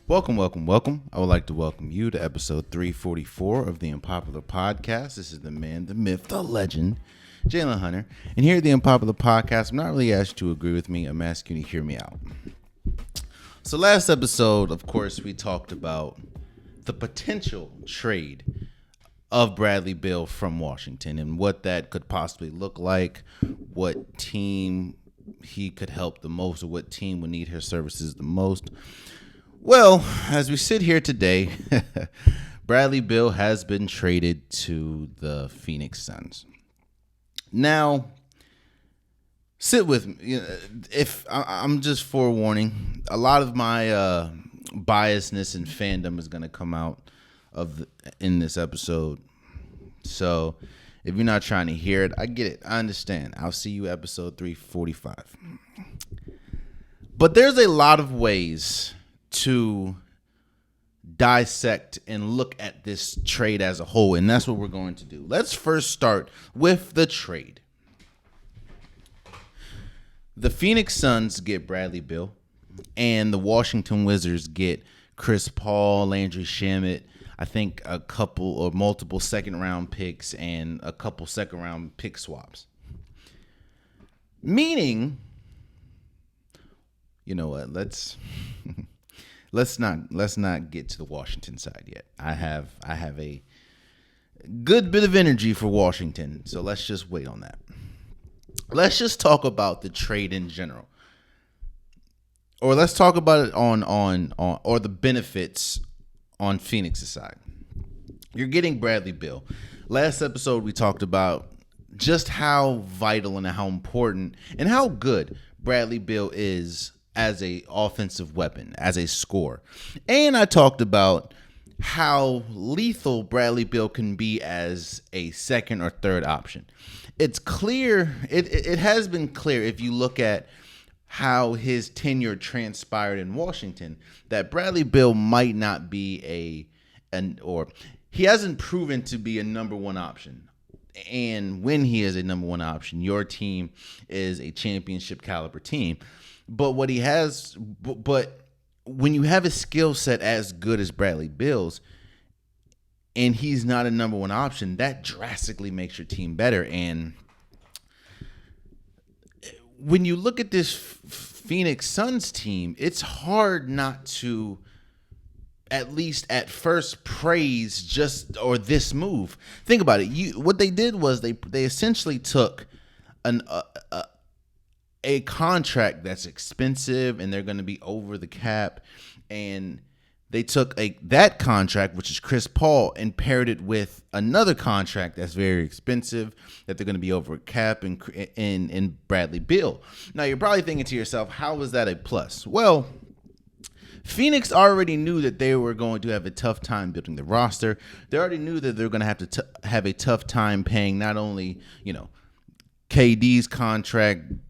Welcome. I would like to welcome you to episode 344 of the Unpopular Podcast. This is the man, the myth, the legend, Jalen Hunter. And here at the Unpopular Podcast, I'm not really asking you to agree with me. I'm asking you to hear me out. So last episode, of course, we talked about the potential trade of Bradley Beal from Washington and what that could possibly look like, what team he could help the most, or what team would need his services the most. Well, as we sit here today, Bradley Beal has been traded to the Phoenix Suns. Now, sit with me. If I'm just forewarning, a lot of my biasness and fandom is going to come out in this episode. So, if you're not trying to hear it, I get it. I understand. I'll see you episode 345. But there's a lot of ways to dissect and look at this trade as a whole, and that's what we're going to do. Let's first start with the trade. The Phoenix Suns get Bradley Beal, and the Washington Wizards get Chris Paul, Landry Shamet, I think a couple or multiple second-round picks and a couple second-round pick swaps. Meaning, you know what? Let's not get to the Washington side yet. I have a good bit of energy for Washington, so let's just wait on that. Let's just talk about the trade in general, or let's talk about it on or the benefits on Phoenix's side. You're getting Bradley Beal. Last episode we talked about just how vital and how important and how good Bradley Beal is as a offensive weapon, as a scorer. And I talked about how lethal Bradley Beal can be as a second or third option. It's clear, it has been clear if you look at how his tenure transpired in Washington, that Bradley Beal might not be he hasn't proven to be a number one option. And when he is a number one option, your team is a championship caliber team. But when you have a skill set as good as Bradley Beal's, and he's not a number one option, that drastically makes your team better. And when you look at this Phoenix Suns team, it's hard not to, at least at first, praise this move. Think about it. What they did was they essentially took a contract that's expensive and they're going to be over the cap, and they took that contract, which is Chris Paul, and paired it with another contract that's very expensive that they're going to be over cap in Bradley Beal. Now you're probably thinking to yourself, how is that a plus? Well, Phoenix already knew that they were going to have a tough time building the roster. They already knew that they're going to have to have a tough time paying not only, KD's contract,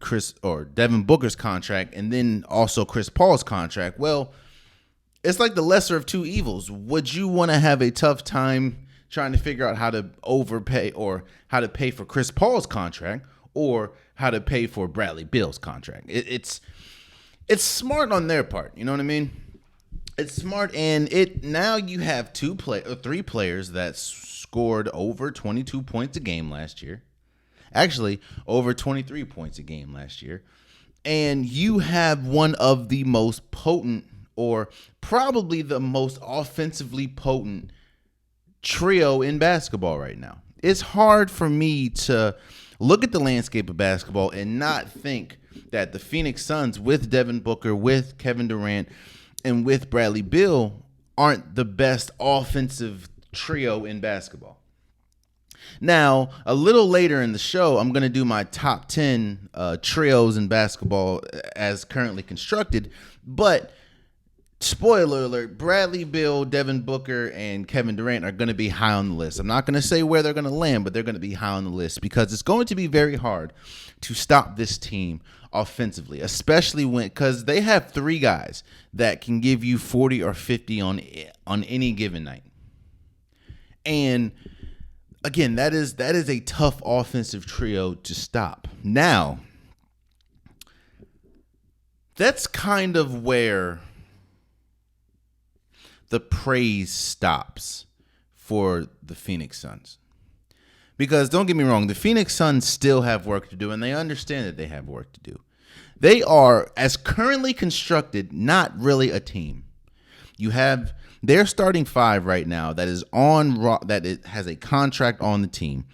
Devin Booker's contract, and then also Chris Paul's contract. Well, it's like the lesser of two evils. Would you want to have a tough time trying to figure out how to overpay or how to pay for Chris Paul's contract or how to pay for Bradley Beal's contract? It's smart on their part. You know what I mean? It's smart, and now you have three players that scored over 22 points a game last year. Actually, over 23 points a game last year. And you have one of the most potent, or probably the most offensively potent trio in basketball right now. It's hard for me to look at the landscape of basketball and not think that the Phoenix Suns, with Devin Booker, with Kevin Durant, and with Bradley Beal, aren't the best offensive trio in basketball. Now, a little later in the show, I'm going to do my top 10 trios in basketball as currently constructed. But, spoiler alert, Bradley Beal, Devin Booker, and Kevin Durant are going to be high on the list. I'm not going to say where they're going to land, but they're going to be high on the list because it's going to be very hard to stop this team offensively, especially because they have three guys that can give you 40 or 50 on any given night. And again, that is a tough offensive trio to stop. Now, that's kind of where the praise stops for the Phoenix Suns. Because don't get me wrong, the Phoenix Suns still have work to do, and they understand that they have work to do. They are, as currently constructed, not really a team. You have their starting five right now that is that it has a contract on the team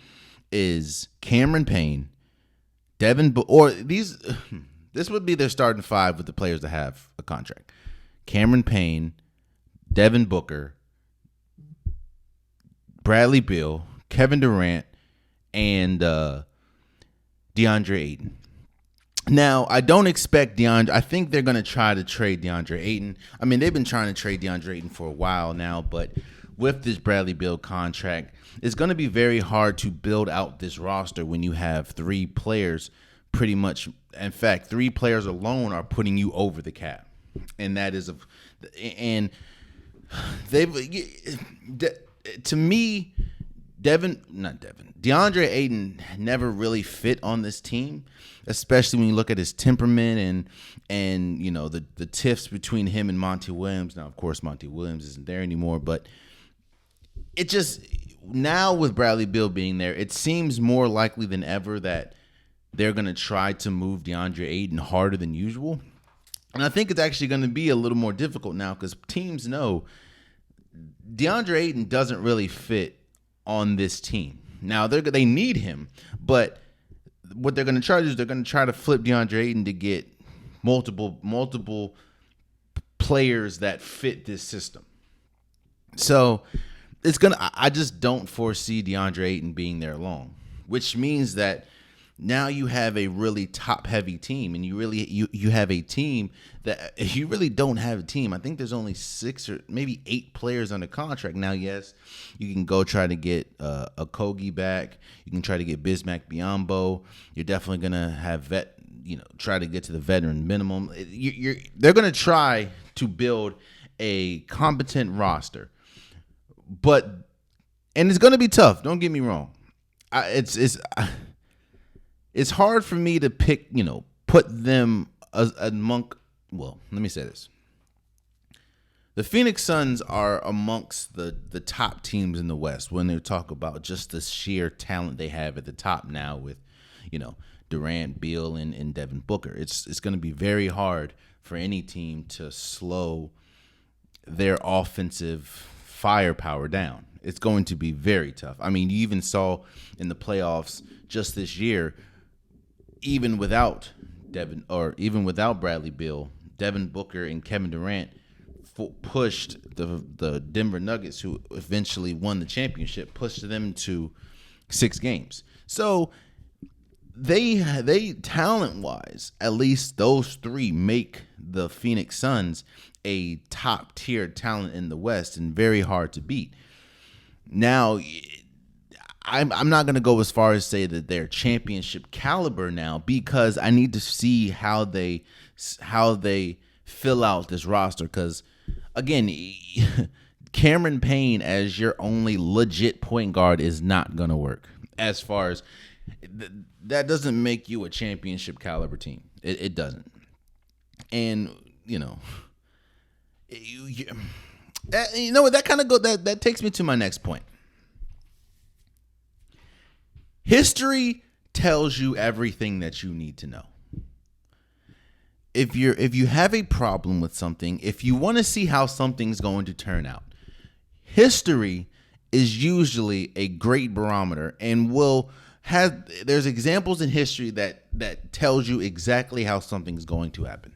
is Cameron Payne, this would be their starting five with the players that have a contract. Cameron Payne, Devin Booker, Bradley Beal, Kevin Durant, and DeAndre Ayton. Now, I don't expect I think they're going to try to trade DeAndre Ayton. I mean, they've been trying to trade DeAndre Ayton for a while now, but with this Bradley Beal contract, it's going to be very hard to build out this roster when you have three players pretty much. In fact, three players alone are putting you over the cap. And that is to me, DeAndre Ayton never really fit on this team, especially when you look at his temperament and you know the tiffs between him and Monty Williams. Now, of course, Monty Williams isn't there anymore, but it just now with Bradley Beal being there, it seems more likely than ever that they're going to try to move DeAndre Ayton harder than usual. And I think it's actually going to be a little more difficult now because teams know DeAndre Ayton doesn't really fit on this team. Now, they need him, but what they're going to try to do is they're going to try to flip DeAndre Ayton to get multiple players that fit this system. So I just don't foresee DeAndre Ayton being there long, which means that now you have a really top-heavy team, and you have a team that you really don't have a team. I think there's only 6 or maybe 8 players under contract. Now, yes, you can go try to get a Kogi back. You can try to get Bismack Biyombo. You're definitely going to have try to get to the veteran minimum. They're going to try to build a competent roster. And it's going to be tough. Don't get me wrong. It's hard for me to put them among. Well, let me say this. The Phoenix Suns are amongst the top teams in the West when they talk about just the sheer talent they have at the top now with, Durant, Beal, and Devin Booker. It's going to be very hard for any team to slow their offensive firepower down. It's going to be very tough. I mean, you even saw in the playoffs just this year, even without Bradley Beal, Devin Booker and Kevin Durant pushed the Denver Nuggets, who eventually won the championship, pushed them to 6 games. So they talent-wise, at least those 3 make the Phoenix Suns a top-tier talent in the West and very hard to beat. Now, I'm not going to go as far as say that they're championship caliber now, because I need to see how they fill out this roster. Because again, Cameron Payne as your only legit point guard is not going to work. As far as that doesn't make you a championship caliber team. It doesn't. And that takes me to my next point. History tells you everything that you need to know. If you have a problem with something, if you want to see how something's going to turn out, history is usually a great barometer and there's examples in history that tells you exactly how something's going to happen.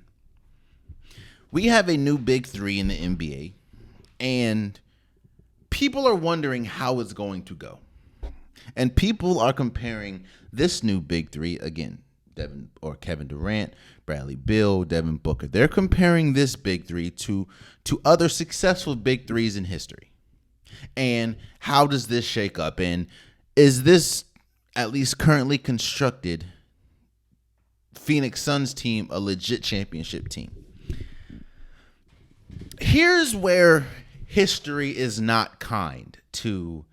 We have a new big 3 in the NBA, and people are wondering how it's going to go. And people are comparing this new big 3, again, Kevin Durant, Bradley Beal, Devin Booker. They're comparing this big 3 to other successful big 3s in history. And how does this shake up? And is this, at least currently constructed, Phoenix Suns team a legit championship team? Here's where history is not kind to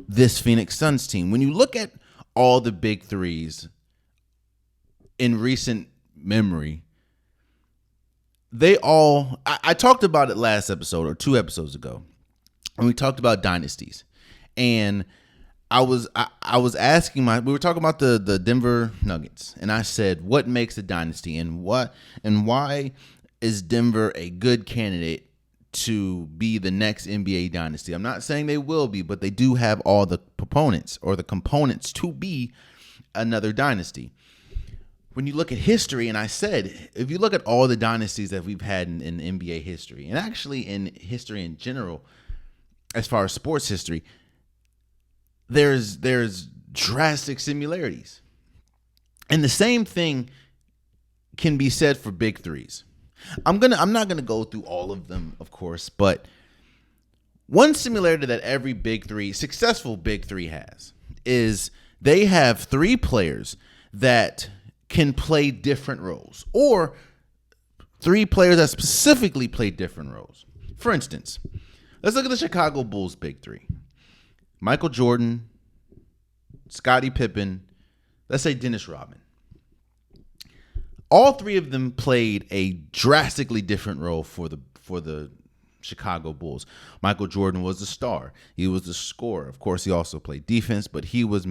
this Phoenix Suns team. When you look at all the big 3s in recent memory, I talked about it last episode or 2 episodes ago, and we talked about dynasties. And I was asking we were talking about the Denver Nuggets, and I said, what makes a dynasty, and why is Denver a good candidate to be the next NBA dynasty? I'm not saying they will be, but they do have all the components to be another dynasty. When you look at history, and I said, if you look at all the dynasties that we've had in NBA history, and actually in history in general, as far as sports history, there's drastic similarities. And the same thing can be said for big threes. I'm not gonna go through all of them, of course, but one similarity that every successful big three has is they have three players that can play different roles, or three players that specifically play different roles. For instance, let's look at the Chicago Bulls big three. Michael Jordan, Scottie Pippen, let's say Dennis Rodman. All three of them played a drastically different role for the Chicago Bulls. Michael Jordan was the star. He was the scorer. Of course, he also played defense, but his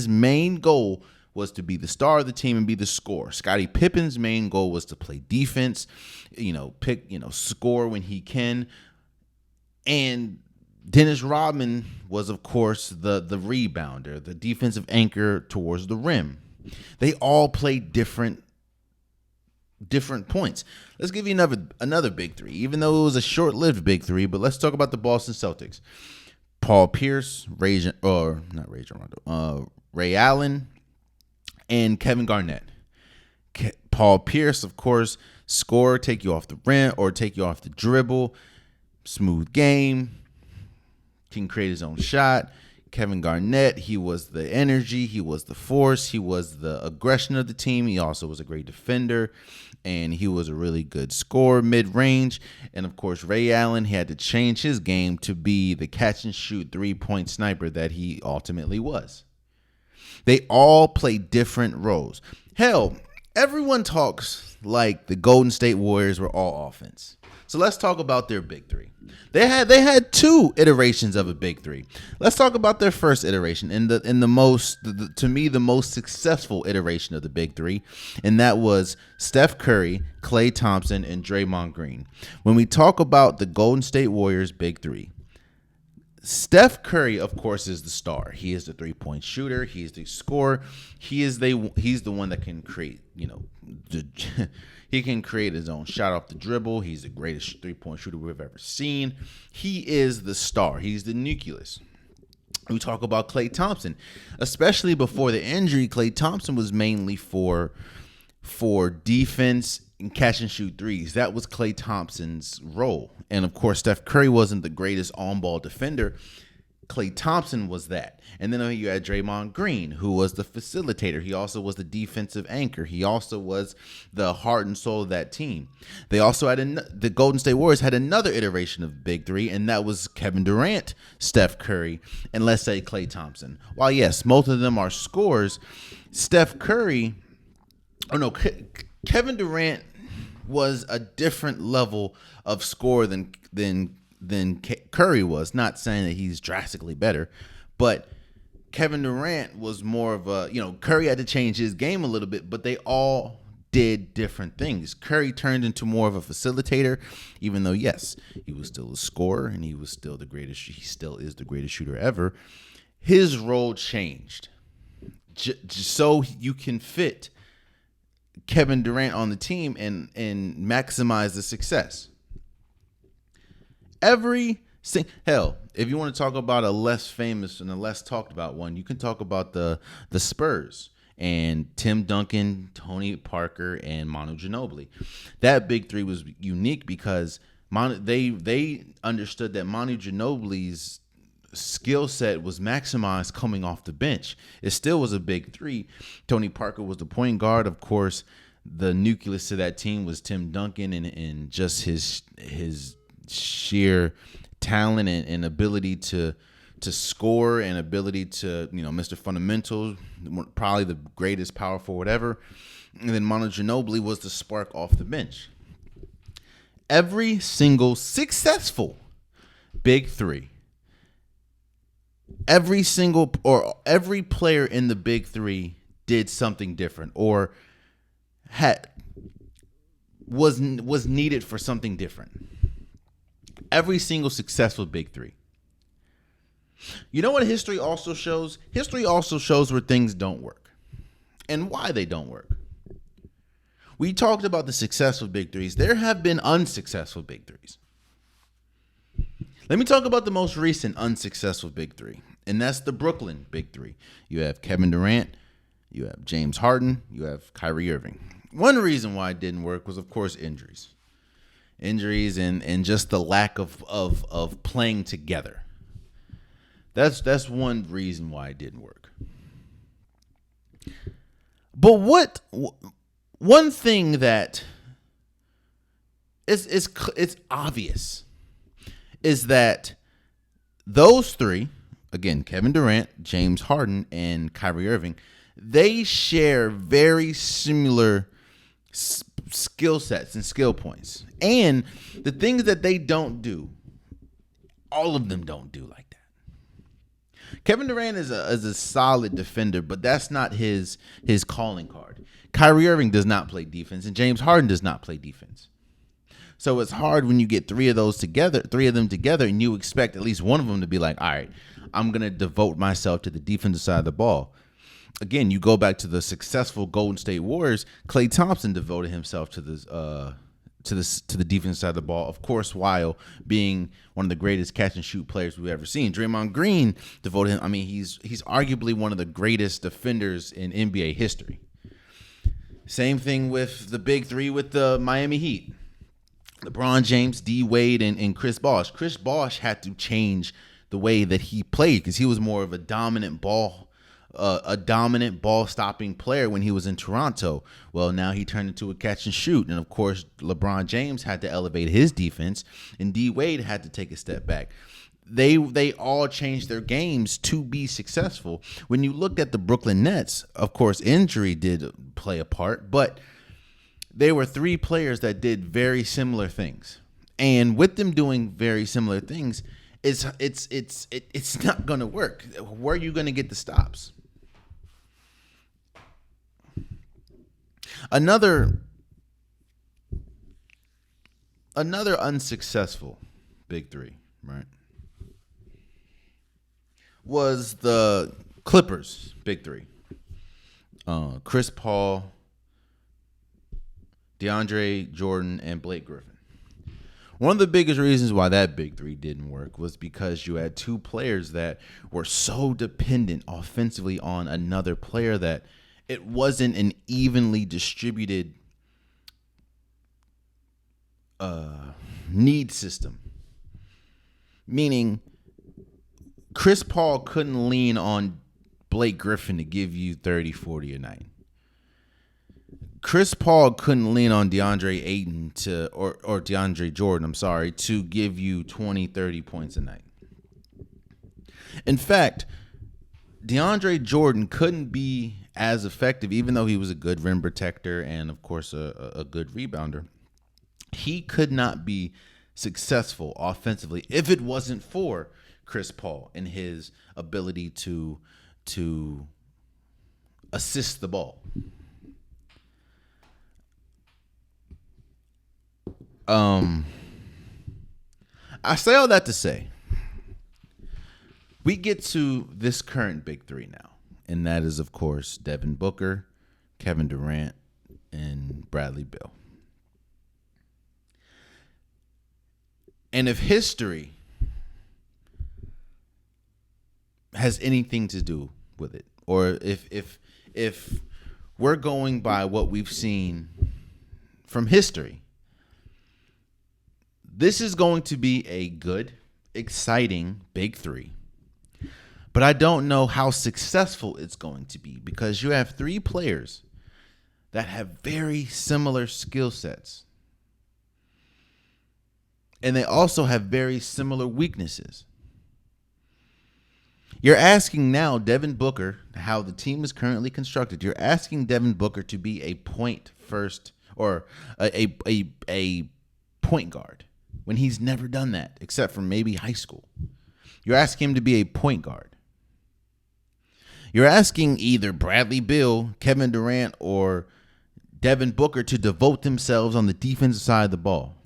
main goal was to be the star of the team and be the scorer. Scottie Pippen's main goal was to play defense, score when he can. And Dennis Rodman was, of course, the rebounder, the defensive anchor towards the rim. They all played different points. Let's give you another big three, even though it was a short-lived big three, but let's talk about the Boston Celtics. Paul Pierce, Ray Allen, and Kevin Garnett. Paul Pierce, of course, score, take you off the rim or take you off the dribble, smooth game, can create his own shot. Kevin Garnett, he was the energy, he was the force, he was the aggression of the team. He also was a great defender, and he was a really good scorer mid-range. And, of course, Ray Allen, he had to change his game to be the catch-and-shoot three-point sniper that he ultimately was. They all play different roles. Hell, everyone talks like the Golden State Warriors were all offense. So let's talk about their big three. They had two iterations of a big three. Let's talk about their first iteration to me the most successful iteration of the big three, and that was Steph Curry, Klay Thompson, and Draymond Green. When we talk about the Golden State Warriors big three, Steph Curry, of course, is the star. He is the three-point shooter. He is the scorer. He's the one that can create, he can create his own shot off the dribble. He's the greatest three-point shooter we've ever seen. He is the star. He's the nucleus. We talk about Klay Thompson, especially before the injury. Klay Thompson was mainly for defense and catch and shoot threes. That was Klay Thompson's role. And of course, Steph Curry wasn't the greatest on-ball defender. Klay Thompson was that. And then you had Draymond Green, who was the facilitator. He also was the defensive anchor. He also was the heart and soul of that team. They also had the Golden State Warriors had another iteration of big three, and that was Kevin Durant, Steph Curry, and let's say Klay Thompson. While yes, most of them are scorers, Kevin Durant was a different level of score than Curry was. Not saying that he's drastically better, but Kevin Durant was more of a, Curry had to change his game a little bit, but they all did different things. Curry turned into more of a facilitator, even though, yes, he was still a scorer and he still is the greatest shooter ever. His role changed so you can fit Kevin Durant on the team and maximize the success. Hell, if you want to talk about a less famous and a less talked about one, you can talk about the Spurs and Tim Duncan, Tony Parker, and Manu Ginobili. That big three was unique because they understood that Manu Ginobili's skill set was maximized coming off the bench. It still was a big three. Tony Parker was the point guard. Of course, the nucleus to that team was Tim Duncan and just his sheer talent and ability to score and ability to, Mr. Fundamental, probably the greatest power forward ever. And then Manu Ginobili was the spark off the bench. Every single successful big three, every player in the big three did something different or was needed for something different. Every single successful big three. You know what history also shows? History also shows where things don't work and why they don't work. We talked about the successful big threes. There have been unsuccessful big threes. Let me talk about the most recent unsuccessful big three, and that's the Brooklyn big three. You have Kevin Durant, you have James Harden, you have Kyrie Irving. One reason why it didn't work was, of course, injuries. Injuries and just the lack of playing together. That's one reason why it didn't work. But one thing that it's obvious is that those three, again, Kevin Durant, James Harden, and Kyrie Irving, they share very similar skill sets and skill points. And the things that they don't do, all of them don't do like that. Kevin Durant is a solid defender, but that's not his calling card. Kyrie Irving does not play defense, and James Harden does not play defense. So it's hard when you get three of them together, and you expect at least one of them to be like, all right, I'm going to devote myself to the defensive side of the ball. Again, you go back to the successful Golden State Warriors. Klay Thompson devoted himself to the defensive side of the ball, of course, while being one of the greatest catch and shoot players we've ever seen. Draymond Green devoted him. I mean, he's arguably one of the greatest defenders in NBA history. Same thing with the big three with the Miami Heat. LeBron James, D Wade, and Chris Bosh. Chris Bosh had to change the way that he played because he was more of a dominant ball stopping player when he was in Toronto. Well, now he turned into a catch and shoot, and of course, LeBron James had to elevate his defense, and D Wade had to take a step back. They all changed their games to be successful. When you looked at the Brooklyn Nets, of course, injury did play a part, but they were three players that did very similar things. And with them doing very similar things, it's not going to work. Where are you going to get the stops? Another unsuccessful big three, right, was the Clippers big three. Chris Paul, DeAndre Jordan, and Blake Griffin. One of the biggest reasons why that big three didn't work was because you had two players that were so dependent offensively on another player that it wasn't an evenly distributed need system. Meaning, Chris Paul couldn't lean on Blake Griffin to give you 30, 40 a night. Chris Paul couldn't lean on DeAndre Ayton or DeAndre Jordan, to give you 20, 30 points a night. In fact, DeAndre Jordan couldn't be as effective, even though he was a good rim protector and, of course, a good rebounder. He could not be successful offensively if it wasn't for Chris Paul and his ability to assist the ball. I say all that to say, we get to this current big three now, and that is, of course, Devin Booker, Kevin Durant, and Bradley Beal. And if history has anything to do with it, or if we're going by what we've seen from history, this is going to be a good, exciting big three. But I don't know how successful it's going to be because you have three players that have very similar skill sets. And they also have very similar weaknesses. You're asking now Devin Booker, how the team is currently constructed, you're asking Devin Booker to be a point first or a point guard when he's never done that except for maybe high school. You're asking him to be a point guard. You're asking either Bradley Beal, Kevin Durant, or Devin Booker to devote themselves on the defensive side of the ball.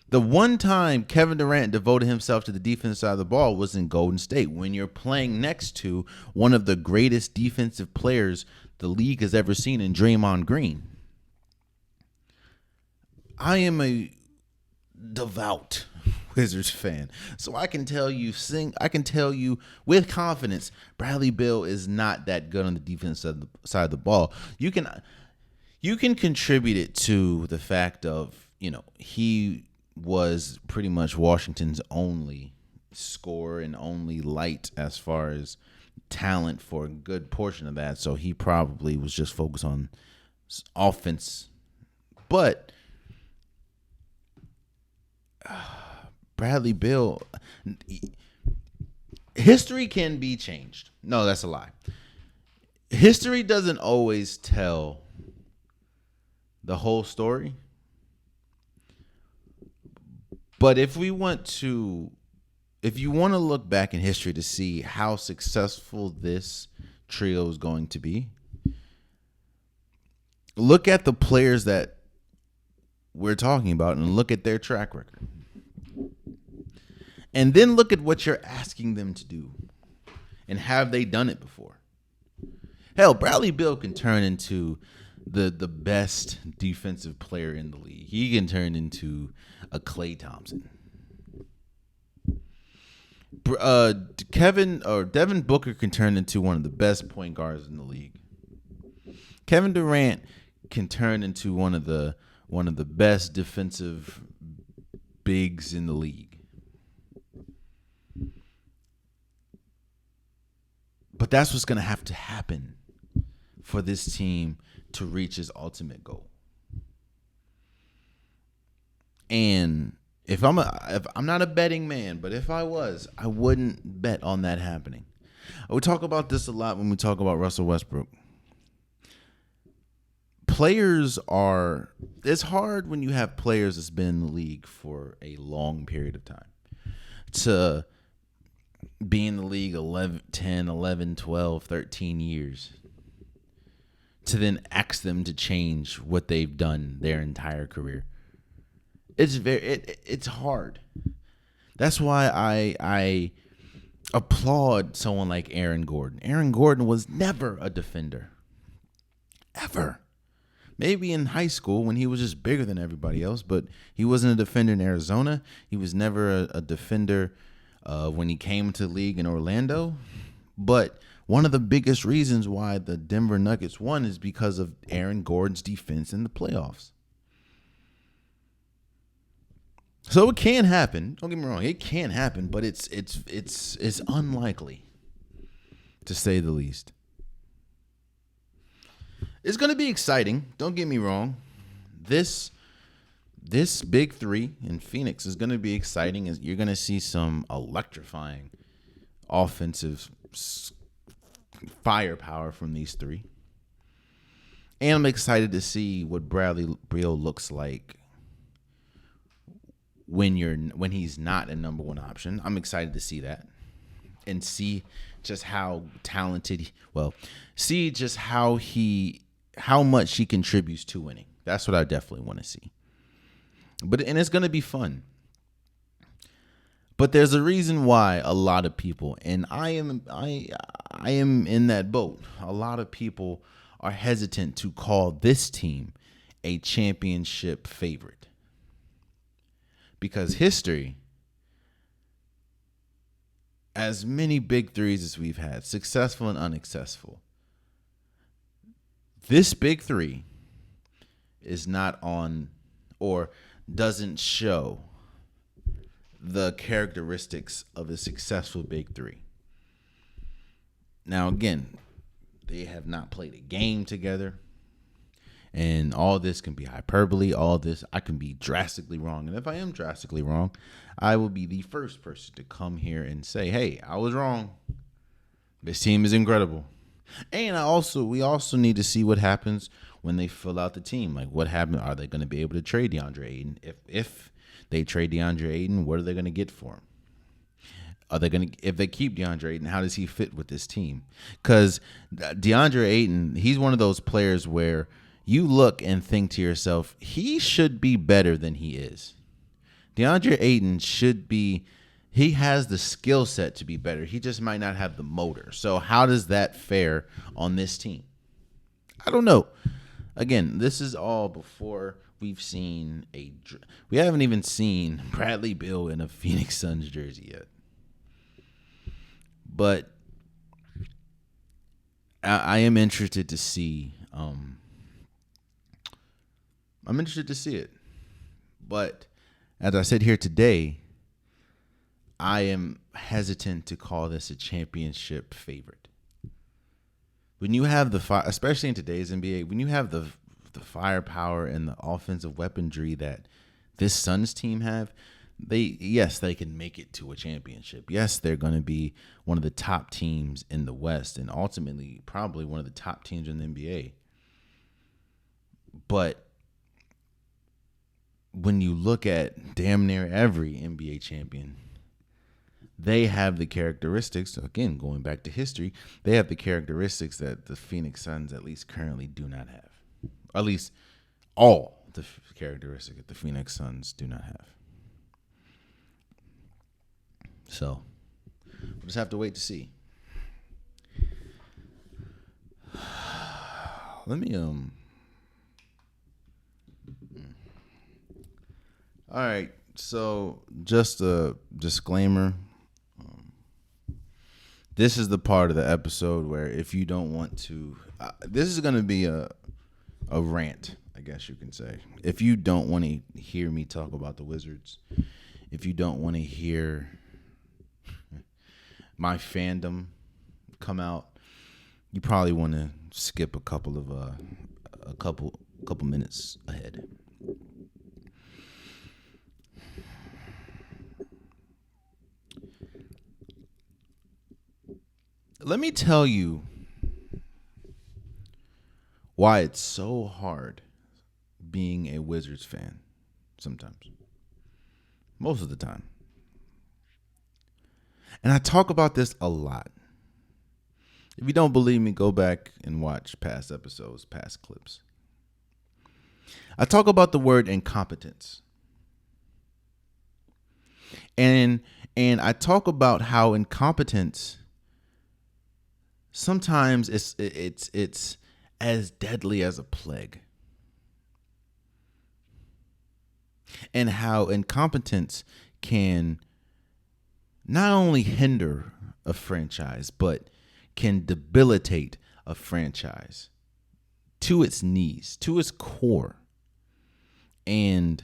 The one time Kevin Durant devoted himself to the defensive side of the ball was in Golden State, when you're playing next to one of the greatest defensive players the league has ever seen in Draymond Green. I am a devout Wizards fan, so I can tell you with confidence, Bradley Beal is not that good on the defensive side of the ball. You can contribute it to the fact of, he was pretty much Washington's only scorer and only light as far as talent for a good portion of that, so he probably was just focused on offense. But Bradley Beal, history can be changed. No, that's a lie. History doesn't always tell the whole story. But if you want to look back in history to see how successful this trio is going to be, look at the players that we're talking about and look at their track record. And then look at what you're asking them to do. And have they done it before? Hell, Bradley Beal can turn into the best defensive player in the league. He can turn into a Klay Thompson. Devin Booker can turn into one of the best point guards in the league. Kevin Durant can turn into one of the best defensive bigs in the league. But that's what's going to have to happen for this team to reach its ultimate goal. And if I'm not a betting man, but if I was, I wouldn't bet on that happening. We talk about this a lot when we talk about Russell Westbrook. It's hard when you have players that's been in the league for a long period of time to be in the league 10, 11, 12, 13 years, to then ask them to change what they've done their entire career. It's hard. That's why I applaud someone like Aaron Gordon. Aaron Gordon was never a defender. Ever. Maybe in high school when he was just bigger than everybody else, but he wasn't a defender in Arizona. He was never a defender when he came to the league in Orlando. But one of the biggest reasons why the Denver Nuggets won is because of Aaron Gordon's defense in the playoffs. So it can happen. Don't get me wrong, it can happen, but it's unlikely, to say the least. It's going to be exciting. Don't get me wrong. This big three in Phoenix is going to be exciting. You're going to see some electrifying offensive firepower from these three. And I'm excited to see what Bradley Beal looks like when he's not a number one option. I'm excited to see that and see just how talented, see just how much he contributes to winning. That's what I definitely want to see. And it's going to be fun. But there's a reason why a lot of people, and I am in that boat. A lot of people are hesitant to call this team a championship favorite. Because history, as many big threes as we've had, successful and unsuccessful, this big three is not on or doesn't show the characteristics of a successful big three. Now, again, they have not played a game together. And all this can be hyperbole. All this, I can be drastically wrong. And if I am drastically wrong, I will be the first person to come here and say, hey, I was wrong. This team is incredible. And we also need to see what happens when they fill out the team. Like, what happened? Are they going to be able to trade DeAndre Ayton? If they trade DeAndre Ayton, what are they going to get for him? Are they going to, if they keep DeAndre Ayton, how does he fit with this team? Because DeAndre Ayton, he's one of those players where you look and think to yourself, he should be better than he is. DeAndre Ayton should be, he has the skill set to be better. He just might not have the motor. So how does that fare on this team? I don't know. Again, this is all before we've seen we haven't even seen Bradley Beal in a Phoenix Suns jersey yet. But I am interested to see. I'm interested to see it. But as I said here today, I am hesitant to call this a championship favorite. When you have especially in today's NBA, when you have the firepower and the offensive weaponry that this Suns team have, they can make it to a championship. Yes, they're going to be one of the top teams in the West and ultimately probably one of the top teams in the NBA. But when you look at damn near every NBA champion, they have the characteristics, again, going back to history, they have the characteristics that the Phoenix Suns at least currently do not have. Or at least all the characteristics that the Phoenix Suns do not have. So, we'll just have to wait to see. Let me, all right, so just a disclaimer. This is the part of the episode where if you don't want to, this is going to be a rant, I guess you can say. If you don't want to hear me talk about the Wizards, if you don't want to hear my fandom come out, you probably want to skip a couple minutes ahead. Let me tell you why it's so hard being a Wizards fan sometimes. Most of the time. And I talk about this a lot. If you don't believe me, go back and watch past episodes, past clips. I talk about the word incompetence. And I talk about how incompetence sometimes it's as deadly as a plague. And how incompetence can not only hinder a franchise, but can debilitate a franchise to its knees, to its core. And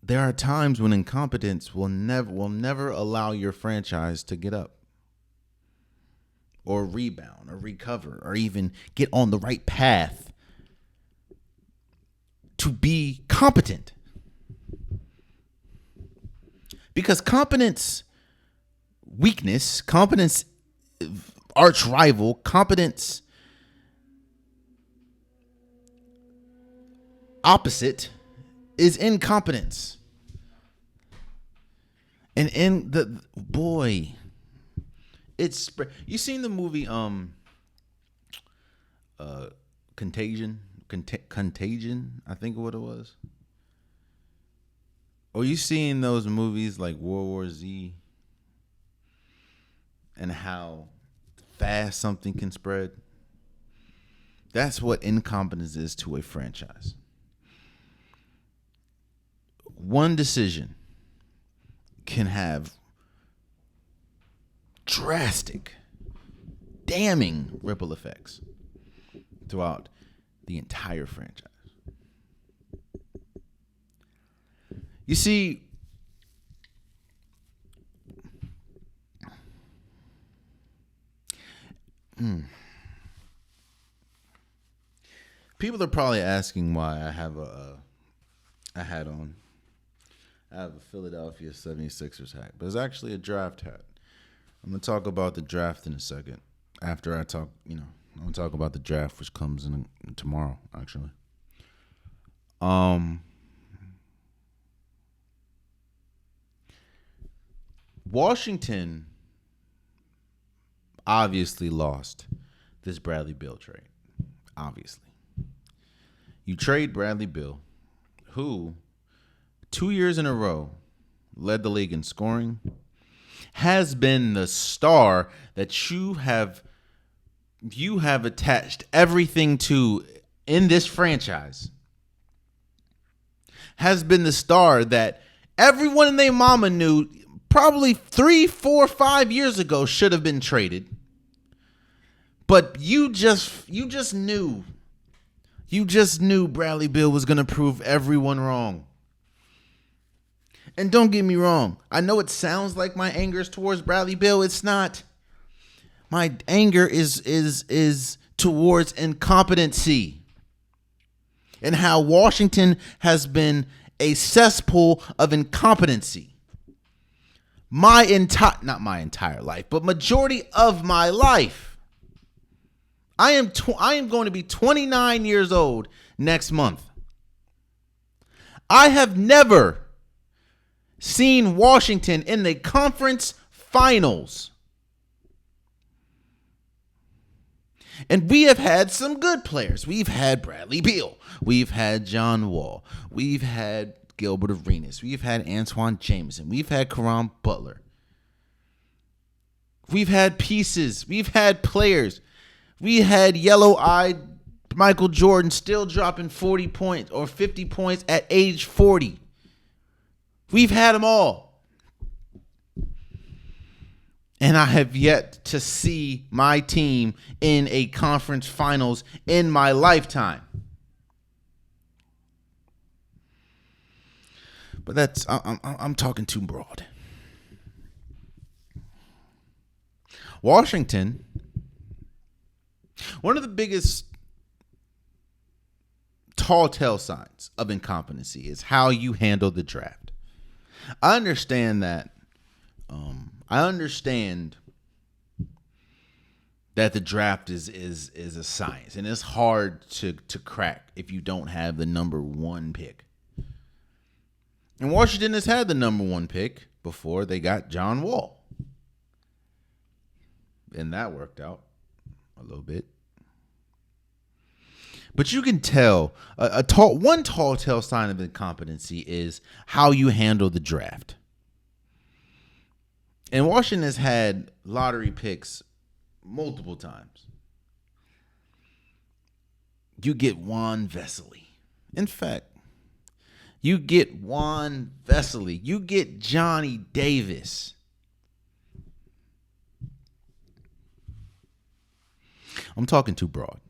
there are times when incompetence will never allow your franchise to get up or rebound or recover or even get on the right path to be competent. Because competence, weakness, competence, arch rival, competence, opposite is incompetence. And in the boy, it's you seen the movie Contagion, I think what it was. Or you seen those movies like World War Z and how fast something can spread? That's what incompetence is to a franchise. One decision can have drastic, damning ripple effects throughout the entire franchise. You see, people are probably asking why I have a hat on. I have a Philadelphia 76ers hat, but it's actually a draft hat. I'm going to talk about the draft in a second. after I talk, I'm gonna talk about the draft, which comes in tomorrow, actually. Washington obviously lost this Bradley Beal trade. Obviously. You trade Bradley Beal, who 2 years in a row led the league in scoring, has been the star that you have attached everything to in this franchise, has been the star that everyone and their mama knew probably 3, 4, 5 years ago should have been traded. But you just knew. You just knew Bradley Beal was going to prove everyone wrong. And don't get me wrong. I know it sounds like my anger is towards Bradley Beal. It's not. My anger is towards incompetency and how Washington has been a cesspool of incompetency. Not my entire life, but majority of my life. I am going to be 29 years old next month. I have never seen Washington in the conference finals. And we have had some good players. We've had Bradley Beal. We've had John Wall. We've had Gilbert Arenas. We've had Antoine Jameson. We've had Caron Butler. We've had pieces. We've had players. We had yellow-eyed Michael Jordan still dropping 40 points or 50 points at age 40. We've had them all. And I have yet to see my team in a conference finals in my lifetime. But I'm talking too broad. Washington, one of the biggest tall tale signs of incompetency is how you handle the draft. I understand that. I understand that the draft is a science, and it's hard to crack if you don't have the number one pick. And Washington has had the number one pick before they got John Wall. And that worked out a little bit. But you can tell one tall tale sign of incompetency is how you handle the draft. And Washington has had lottery picks multiple times. You get Juan Vesely. In fact, you get Juan Vesely. You get Johnny Davis. I'm talking too broad.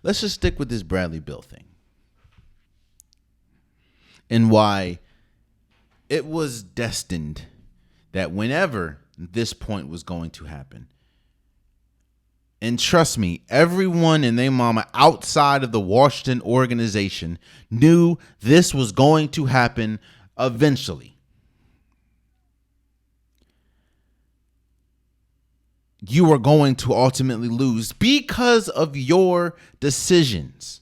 Let's just stick with this Bradley Beal thing. And why it was destined that whenever this point was going to happen, and trust me, everyone and their mama outside of the Washington organization knew this was going to happen eventually. You are going to ultimately lose because of your decisions.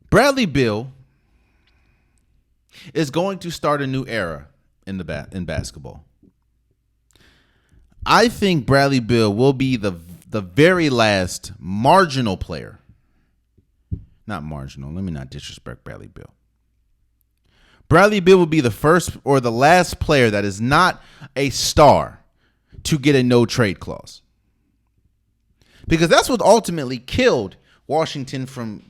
Bradley Beal is going to start a new era in basketball. I think Bradley Beal will be the very last marginal player. Not marginal. Let me not disrespect Bradley Beal. Bradley Beal will be the first or the last player that is not a star to get a no trade clause. Because that's what ultimately killed Washington from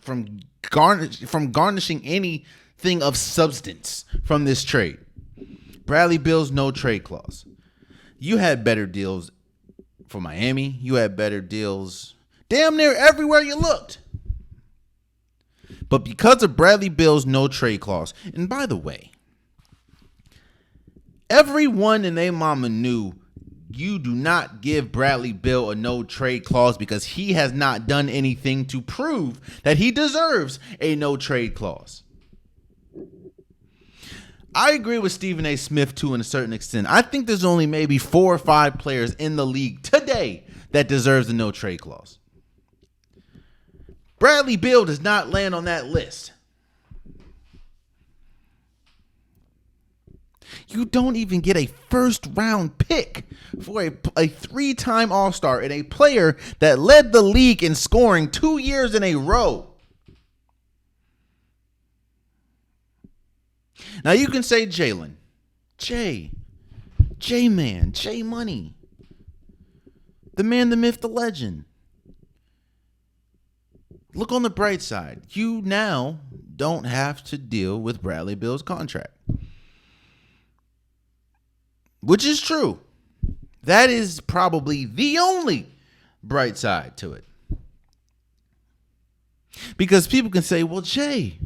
garnishing anything of substance from this trade. Bradley Beal's no trade clause. You had better deals for Miami. You had better deals damn near everywhere you looked. But because of Bradley Beal's no trade clause, and by the way, everyone and their mama knew you do not give Bradley Beal a no trade clause because he has not done anything to prove that he deserves a no trade clause. I agree with Stephen A. Smith to a certain extent. I think there's only maybe 4 or 5 players in the league today that deserves a no trade clause. Bradley Beal does not land on that list. You don't even get a first round pick for a 3-time All-Star and a player that led the league in scoring 2 years in a row. Now you can say Jalen. J-Man, J-Money. The man, the myth, the legend. Look on the bright side. You now don't have to deal with Bradley Beal's contract. Which is true. That is probably the only bright side to it. Because people can say, well, Jalen,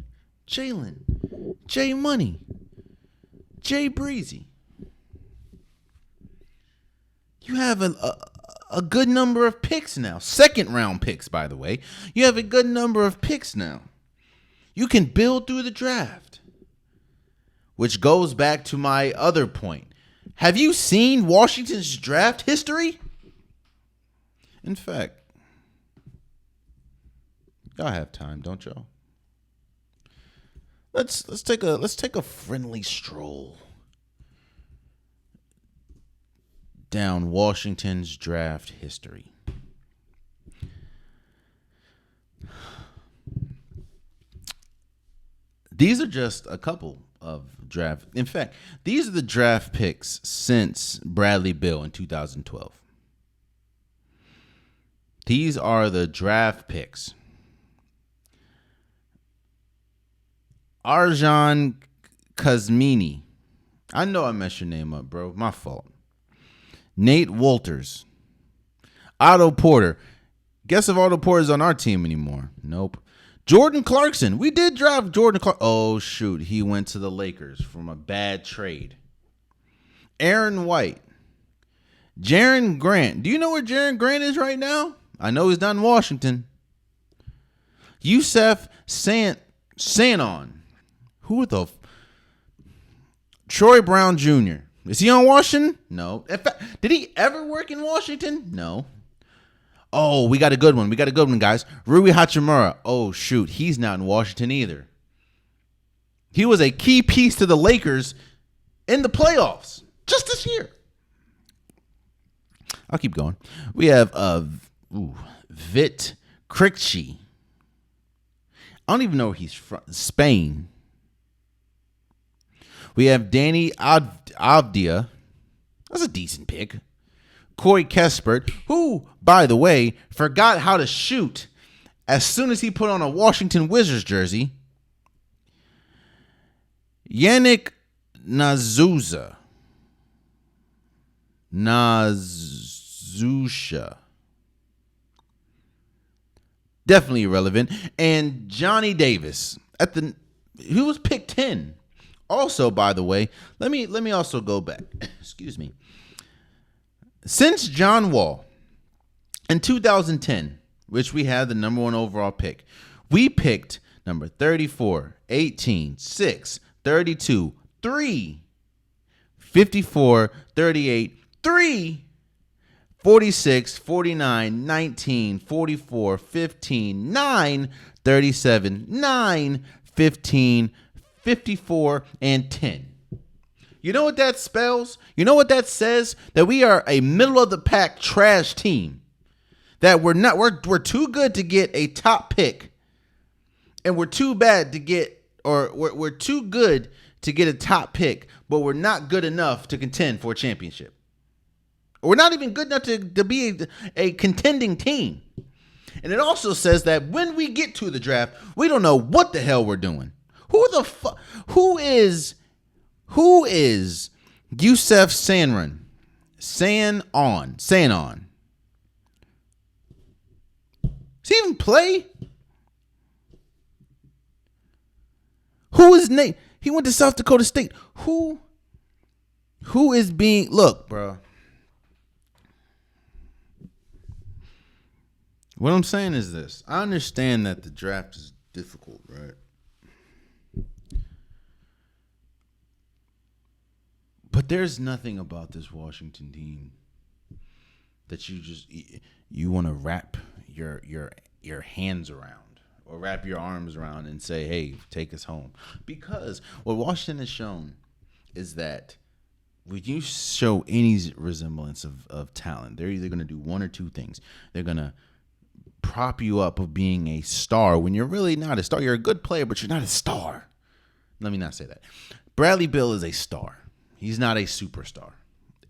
J Money, Jay Breezy. You have a good number of picks now. 2nd round picks, by the way. You have a good number of picks now. You can build through the draft. Which goes back to my other point. Have you seen Washington's draft history? In fact, y'all have time, don't y'all? Let's take a friendly stroll down Washington's draft history. These are just a couple of draft. In fact, these are the draft picks since Bradley Beal in 2012. These are the draft picks. Arjan Kazmini. I know I messed your name up, bro. My fault. Nate Wolters. Otto Porter. Guess if Otto Porter's on our team anymore? Nope. Jordan Clarkson. We did draft Jordan Clarkson. Oh, shoot. He went to the Lakers from a bad trade. Aaron White. Jaren Grant. Do you know where Jaren Grant is right now? I know he's not in Washington. Yusef Sanon. Who the... Troy Brown Jr. Is he on Washington? No. In fact, did he ever work in Washington? No. Oh, we got a good one. Guys. Rui Hachimura. Oh, shoot. He's not in Washington either. He was a key piece to the Lakers in the playoffs just this year. I'll keep going. We have Vit Krikci. I don't even know where he's from. Spain. We have Danny Avdia. That's a decent pick. Corey Kespert, who, by the way, forgot how to shoot as soon as he put on a Washington Wizards jersey. Yannick Nazusha. Definitely irrelevant. And Johnny Davis. He was picked 10. Also, by the way, let me also go back. Excuse me. Since John Wall in 2010, which we had the number 1 overall pick, we picked number 34, 18, 6, 32, 3, 54, 38, 3, 46, 49, 19, 44, 15, 9, 37, 9, 15, 54, and 10. You know what that spells? You know what that says? That we are a middle of the pack trash team. That we're too good to get a top pick. And we're too bad to get, or we're too good to get a top pick, but we're not good enough to contend for a championship. We're not even good enough to be a contending team. And it also says that when we get to the draft, we don't know what the hell we're doing. Who is Yusef Sanon? Sanon. Does he even play? Who is Nate? He went to South Dakota State. Who is being... Look, bro. What I'm saying is this. I understand that the draft is difficult, right? But there's nothing about this Washington team that you want to wrap your hands around or wrap your arms around and say, "Hey, take us home." Because what Washington has shown is that when you show any resemblance of talent, they're either going to do one or two things. They're going to prop you up of being a star when you're really not a star. You're a good player, but you're not a star. Let me not say that. Bradley Beal is a star. He's not a superstar.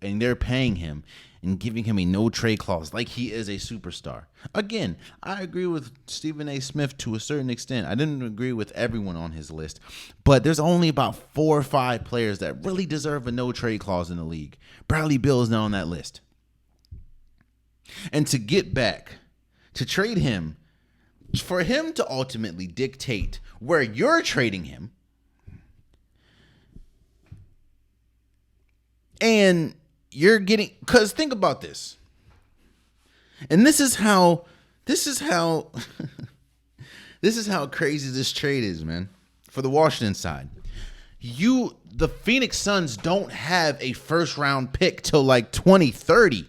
And they're paying him and giving him a no-trade clause like he is a superstar. Again, I agree with Stephen A. Smith to a certain extent. I didn't agree with everyone on his list. But there's only about 4 or 5 players that really deserve a no-trade clause in the league. Bradley Beal is not on that list. And to get back, to trade him, for him to ultimately dictate where you're trading him, and you're getting, because think about this. And this is how this is how crazy this trade is, man. For the Washington side. The Phoenix Suns don't have a first round pick till like 2030.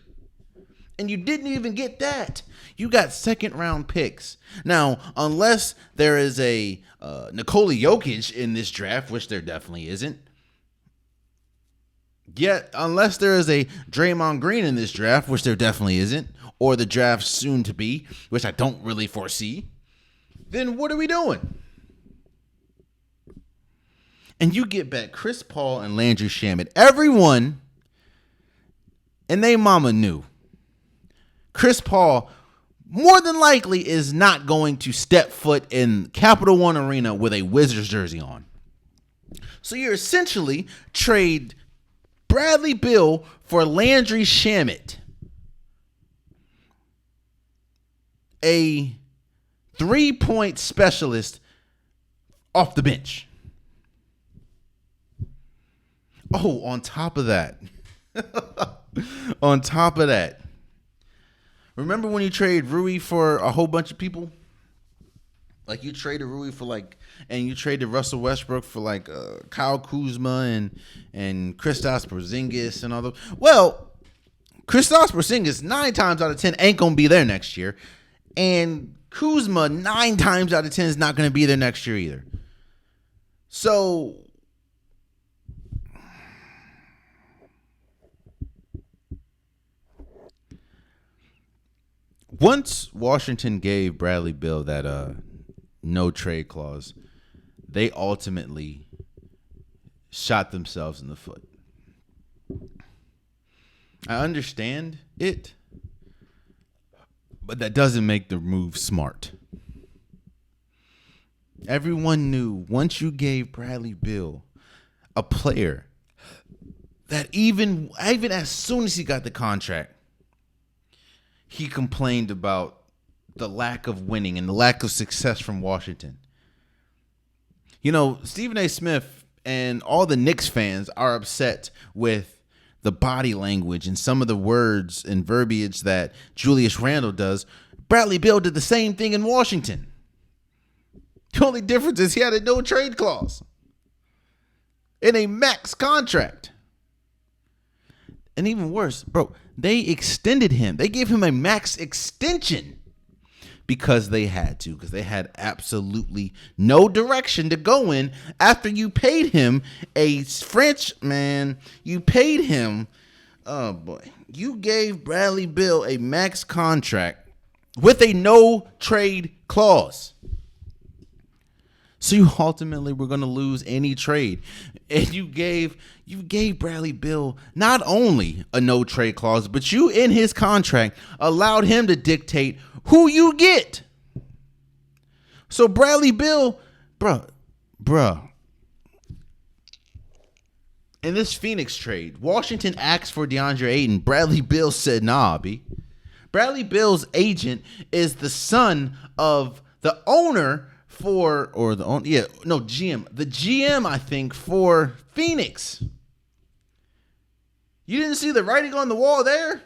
And you didn't even get that. You got second round picks. Now, unless there is a Nikola Jokic in this draft, which there definitely isn't. Yet, unless there is a Draymond Green in this draft, which there definitely isn't, or the draft soon to be, which I don't really foresee, then what are we doing? And you get back Chris Paul and Landry Shamet. Everyone and they mama knew Chris Paul more than likely is not going to step foot in Capital One Arena with a Wizards jersey on. So you're essentially trade Bradley Beal for Landry Shamet, a 3-point specialist off the bench. Oh, on top of that, remember when you traded Rui for a whole bunch of people? Like you traded Rui for and you traded Russell Westbrook for Kyle Kuzma and Kristaps Porzingis and all those. Well, Kristaps Porzingis 9 times out of 10 ain't gonna be there next year, and Kuzma 9 times out of 10 is not gonna be there next year either. So once Washington gave Bradley Beal that no trade clause, they ultimately shot themselves in the foot. I understand it, but that doesn't make the move smart. Everyone knew once you gave Bradley Beal a player that even as soon as he got the contract, he complained about the lack of winning and the lack of success from Washington. You know, Stephen A. Smith and all the Knicks fans are upset with the body language and some of the words and verbiage that Julius Randle does. Bradley Beal did the same thing in Washington. The only difference is he had a no trade clause in a max contract. And even worse, bro, they extended him. They gave him a max extension because they had to, because they had absolutely no direction to go in after you paid him a French man. You paid him, oh boy, you gave Bradley Beal a max contract with a no trade clause. So you ultimately were going to lose any trade. And you gave Bradley Beal not only a no trade clause, but you in his contract allowed him to dictate who you get. So Bradley Beal, bruh. In this Phoenix trade, Washington asked for DeAndre Ayton. Bradley Beal said, nah, B. Bradley Beal's agent is the son of the owner GM. The GM, I think, for Phoenix. You didn't see the writing on the wall there?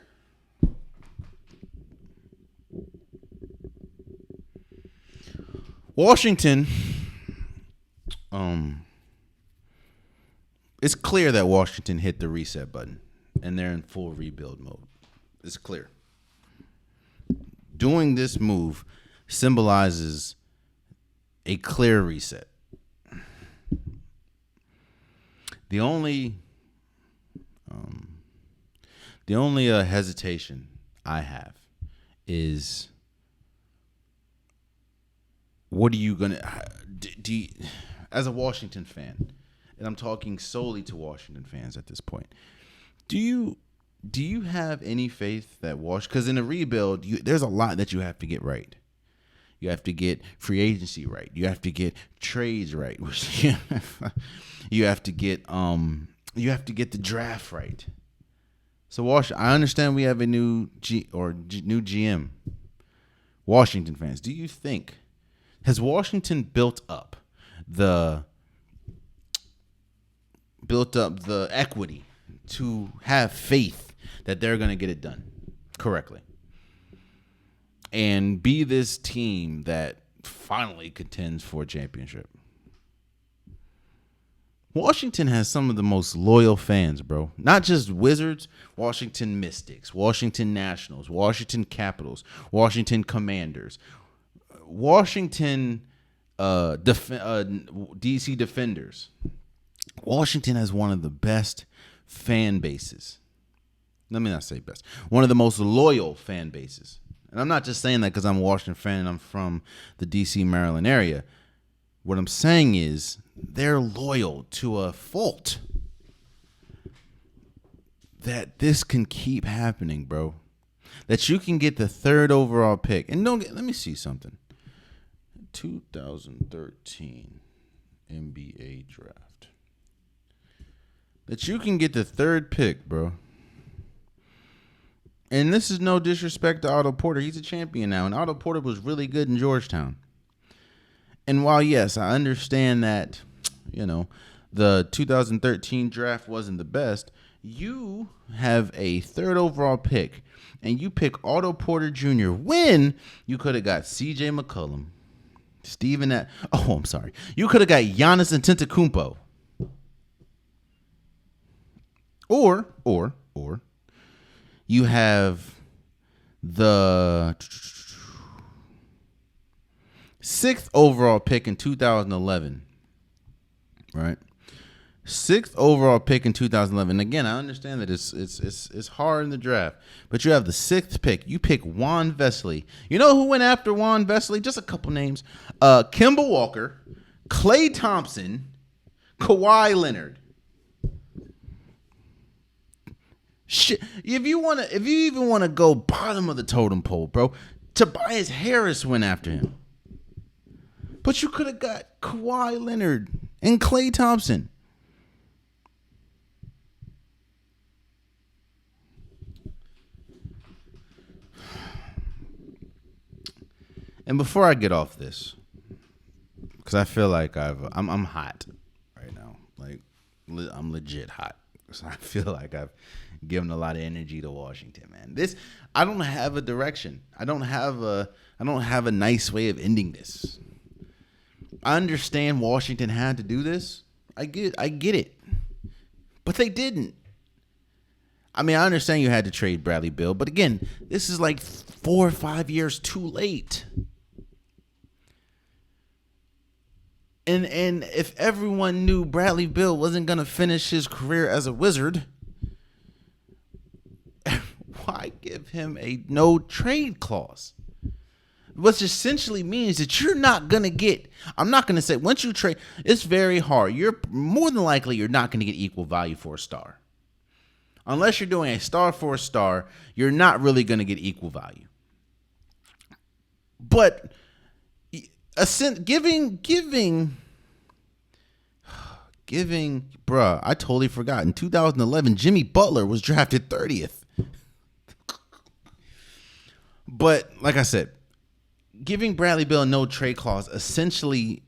Washington, It's clear that Washington hit the reset button and they're in full rebuild mode. It's clear. Doing this move symbolizes a clear reset. The only hesitation I have is, what are you gonna do you, as a Washington fan, and I'm talking solely to Washington fans at this point. Do you have any faith that because in a rebuild, there's a lot that you have to get right. You have to get free agency right. You have to get trades right. You have to get the draft right. So I understand we have a new new GM. Washington fans, do you think has Washington built up the equity to have faith that they're going to get it done correctly and be this team that finally contends for a championship? Washington has some of the most loyal fans, bro. Not just Wizards, Washington Mystics, Washington Nationals, Washington Capitals, Washington Commanders, Washington DC Defenders. Washington has one of the best fan bases. Let me not say best. One of the most loyal fan bases. And I'm not just saying that because I'm a Washington fan and I'm from the DC, Maryland area. What I'm saying is they're loyal to a fault. That this can keep happening, bro. That you can get the 3rd overall pick. And let me see something. 2013 NBA draft. That you can get the 3rd pick, bro. And this is no disrespect to Otto Porter. He's a champion now. And Otto Porter was really good in Georgetown. And while, yes, I understand that, the 2013 draft wasn't the best, you have a 3rd overall pick, and you pick Otto Porter Jr. when you could have got C.J. McCollum, you could have got Giannis Antetokounmpo. Or you have the 6th overall pick in 2011, right? 6th overall pick in 2011. Again, I understand that it's hard in the draft, but you have the 6th pick. You pick Juan Vesely. You know who went after Juan Vesely? Just a couple names: Kemba Walker, Klay Thompson, Kawhi Leonard. Shit, if you even want to go bottom of the totem pole, bro, Tobias Harris went after him. But you could have got Kawhi Leonard and Klay Thompson. And before I get off this, because I feel like I'm hot right now. Like, I'm legit hot. So I feel like I've given a lot of energy to Washington, man. I don't have a direction. I don't have a nice way of ending this. I understand Washington had to do this. I get it. But they didn't. I mean, I understand you had to trade Bradley Beal, but again, this is like 4 or 5 years too late. And if everyone knew Bradley Beal wasn't going to finish his career as a Wizard, why give him a no trade clause? Which essentially means that you're not going to get, I'm not going to say, once you trade, it's very hard. You're more than likely you're not going to get equal value for a star. Unless you're doing a star for a star, you're not really going to get equal value. But giving, bruh, I totally forgot. In 2011, Jimmy Butler was drafted 30th. But like I said, giving Bradley Beal no trade clause essentially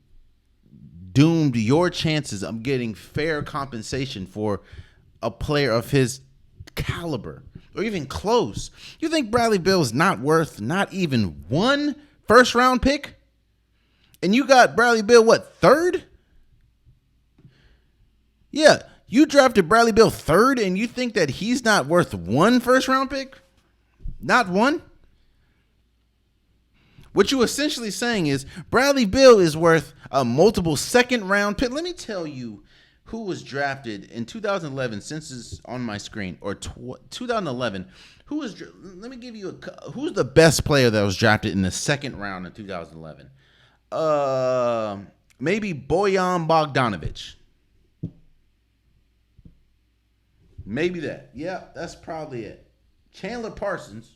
doomed your chances of getting fair compensation for a player of his caliber, or even close. You think Bradley Beal is not worth not even 1 first-round pick? And you got Bradley Beal, what, 3rd? Yeah, You drafted Bradley Beal third, and you think that he's not worth one first round pick? Not one? What you essentially saying is Bradley Beal is worth a multiple second round pick. Let me tell you who was drafted in 2011, since it's on my screen, or 2011. Let me give you who's the best player that was drafted in the second round in 2011? Maybe Bojan Bogdanovic. Maybe that. Yeah, that's probably it. Chandler Parsons.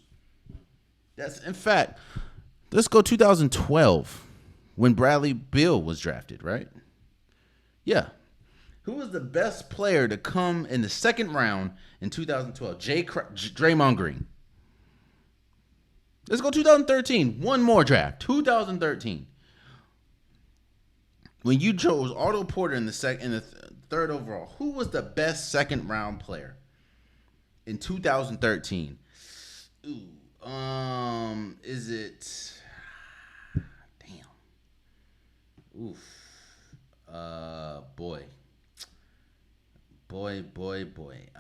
That's, in fact, let's go 2012 when Bradley Beal was drafted, right? Yeah. Who was the best player to come in the second round in 2012? Draymond Green. Let's go 2013. One more draft. 2013. When you chose Otto Porter in the third overall, who was the best second round player in 2013? Is it? Damn. Oof. Boy.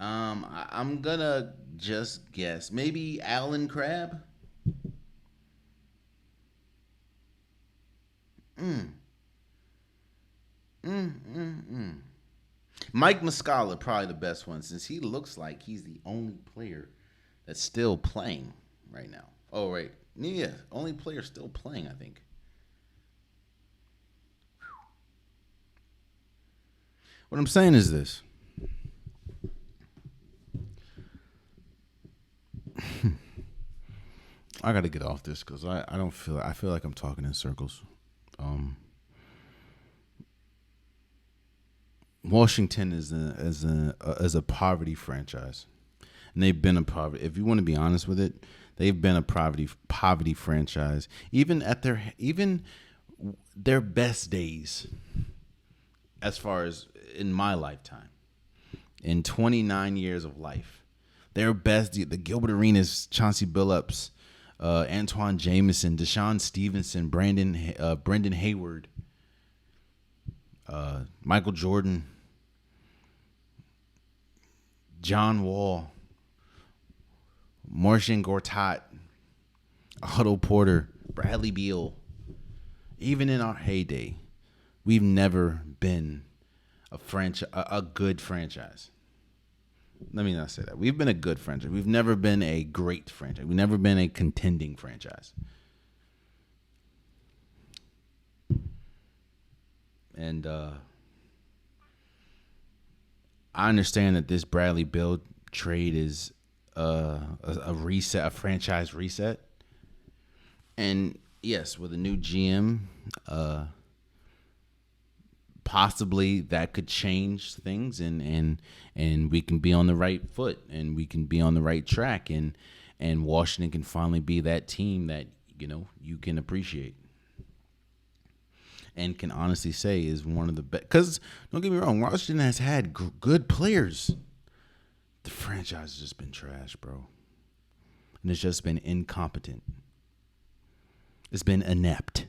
I'm gonna just guess. Maybe Alan Crabb. Mike Muscala, probably the best one, since he looks like he's the only player that's still playing right now. Oh, right. Yeah, only player still playing, I think. What I'm saying is this. I got to get off this because I feel like I'm talking in circles. Washington is a poverty franchise, and they've been a poverty. If you want to be honest with it, they've been a poverty franchise. Even their best days, as far as in my lifetime, in 29 years of life, their best, the Gilbert Arenas, Chauncey Billups, Antoine Jameson, Deshaun Stevenson, Brendan Hayward, Michael Jordan, John Wall, Marcin Gortat, Otto Porter, Bradley Beal. Even in our heyday, we've never been a good franchise. Let me not say that. We've been a good franchise. We've never been a great franchise. We've never been a contending franchise. And I understand that this Bradley Beal trade is a reset, a franchise reset. And yes, with a new GM, possibly that could change things, and we can be on the right foot, and we can be on the right track, and Washington can finally be that team that you can appreciate, and can honestly say is one of the best. Because don't get me wrong, Washington has had good players. The franchise has just been trash, bro, and it's just been incompetent. It's been inept.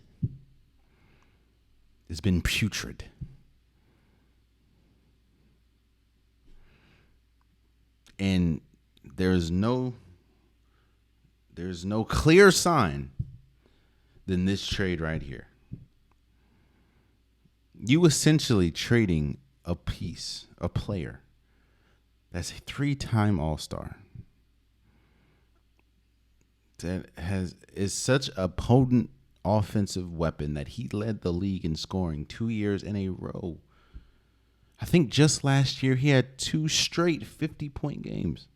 It's been putrid. And there's no clear sign than this trade right here. You essentially trading a player that's a 3-time All-Star that is such a potent offensive weapon that he led the league in scoring 2 years in a row. I think just last year he had 2 straight 50-point games.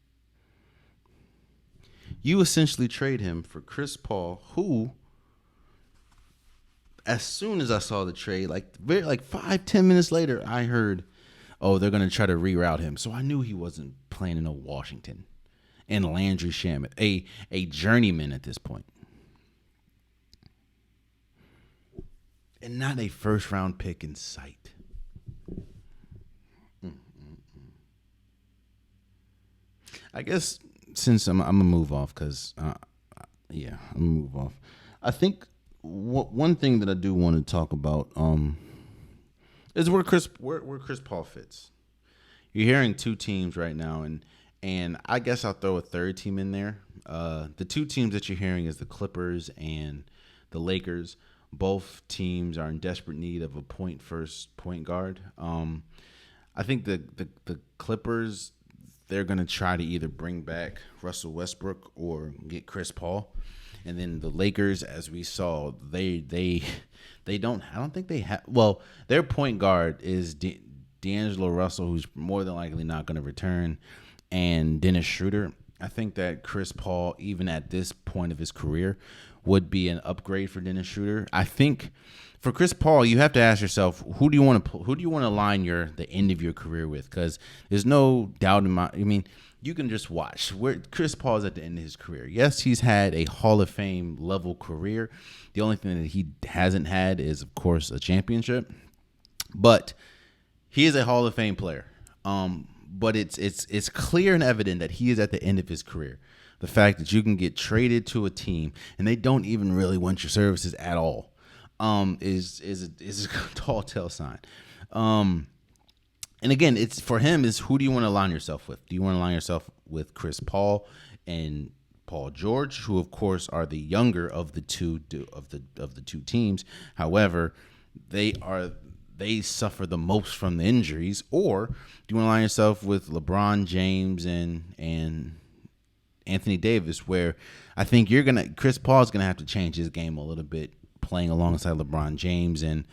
You essentially trade him for Chris Paul, who, as soon as I saw the trade, like 5-10 minutes later, I heard, oh, they're going to try to reroute him. So I knew he wasn't playing in a Washington. And Landry Shamet, a journeyman at this point. And not a first-round pick in sight. I guess since I'm going to move off because, I'm going to move off. I think one thing that I do want to talk about is where Chris Paul fits. you're hearing two teams right now, and I guess I'll throw a third team in there. The two teams that you're hearing is the Clippers and the Lakers. Both teams are in desperate need of a first point guard. I think the Clippers, they're gonna try to either bring back Russell Westbrook or get Chris Paul, and then the Lakers, as we saw, they don't. I don't think they have. Well, their point guard is D'Angelo Russell, who's more than likely not going to return, and Dennis Schroeder. I think that Chris Paul, even at this point of his career, would be an upgrade for Dennis Schroeder. I think for Chris Paul, you have to ask yourself, who do you want to align the end of your career with? Because there's no doubt in my. I mean, you can just watch where Chris Paul is at the end of his career. Yes, he's had a Hall of Fame level career. The only thing that he hasn't had is, of course, a championship. But he is a Hall of Fame player. But it's clear and evident that he is at the end of his career. The fact that you can get traded to a team and they don't even really want your services at all is a tall tale sign. And again, it's for him is who do you want to align yourself with? Do you want to align yourself with Chris Paul and Paul George, who of course are the younger of the two teams? However, they suffer the most from the injuries. Or do you want to align yourself with LeBron James and Anthony Davis, where I think Chris Paul's gonna have to change his game a little bit, playing alongside LeBron James, and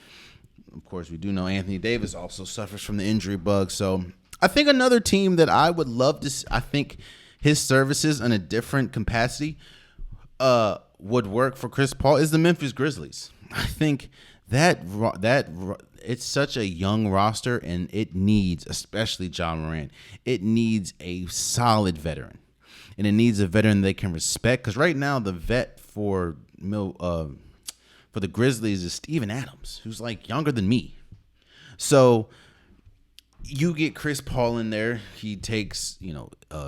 of course we do know Anthony Davis also suffers from the injury bug. So I think another team that I would love to, I think his services in a different capacity would work for Chris Paul is the Memphis Grizzlies. I think that it's such a young roster, and it needs, especially John Morant, it needs a solid veteran. And it needs a veteran they can respect. Because right now, the vet for the Grizzlies is Steven Adams, who's like younger than me. So you get Chris Paul in there. He takes,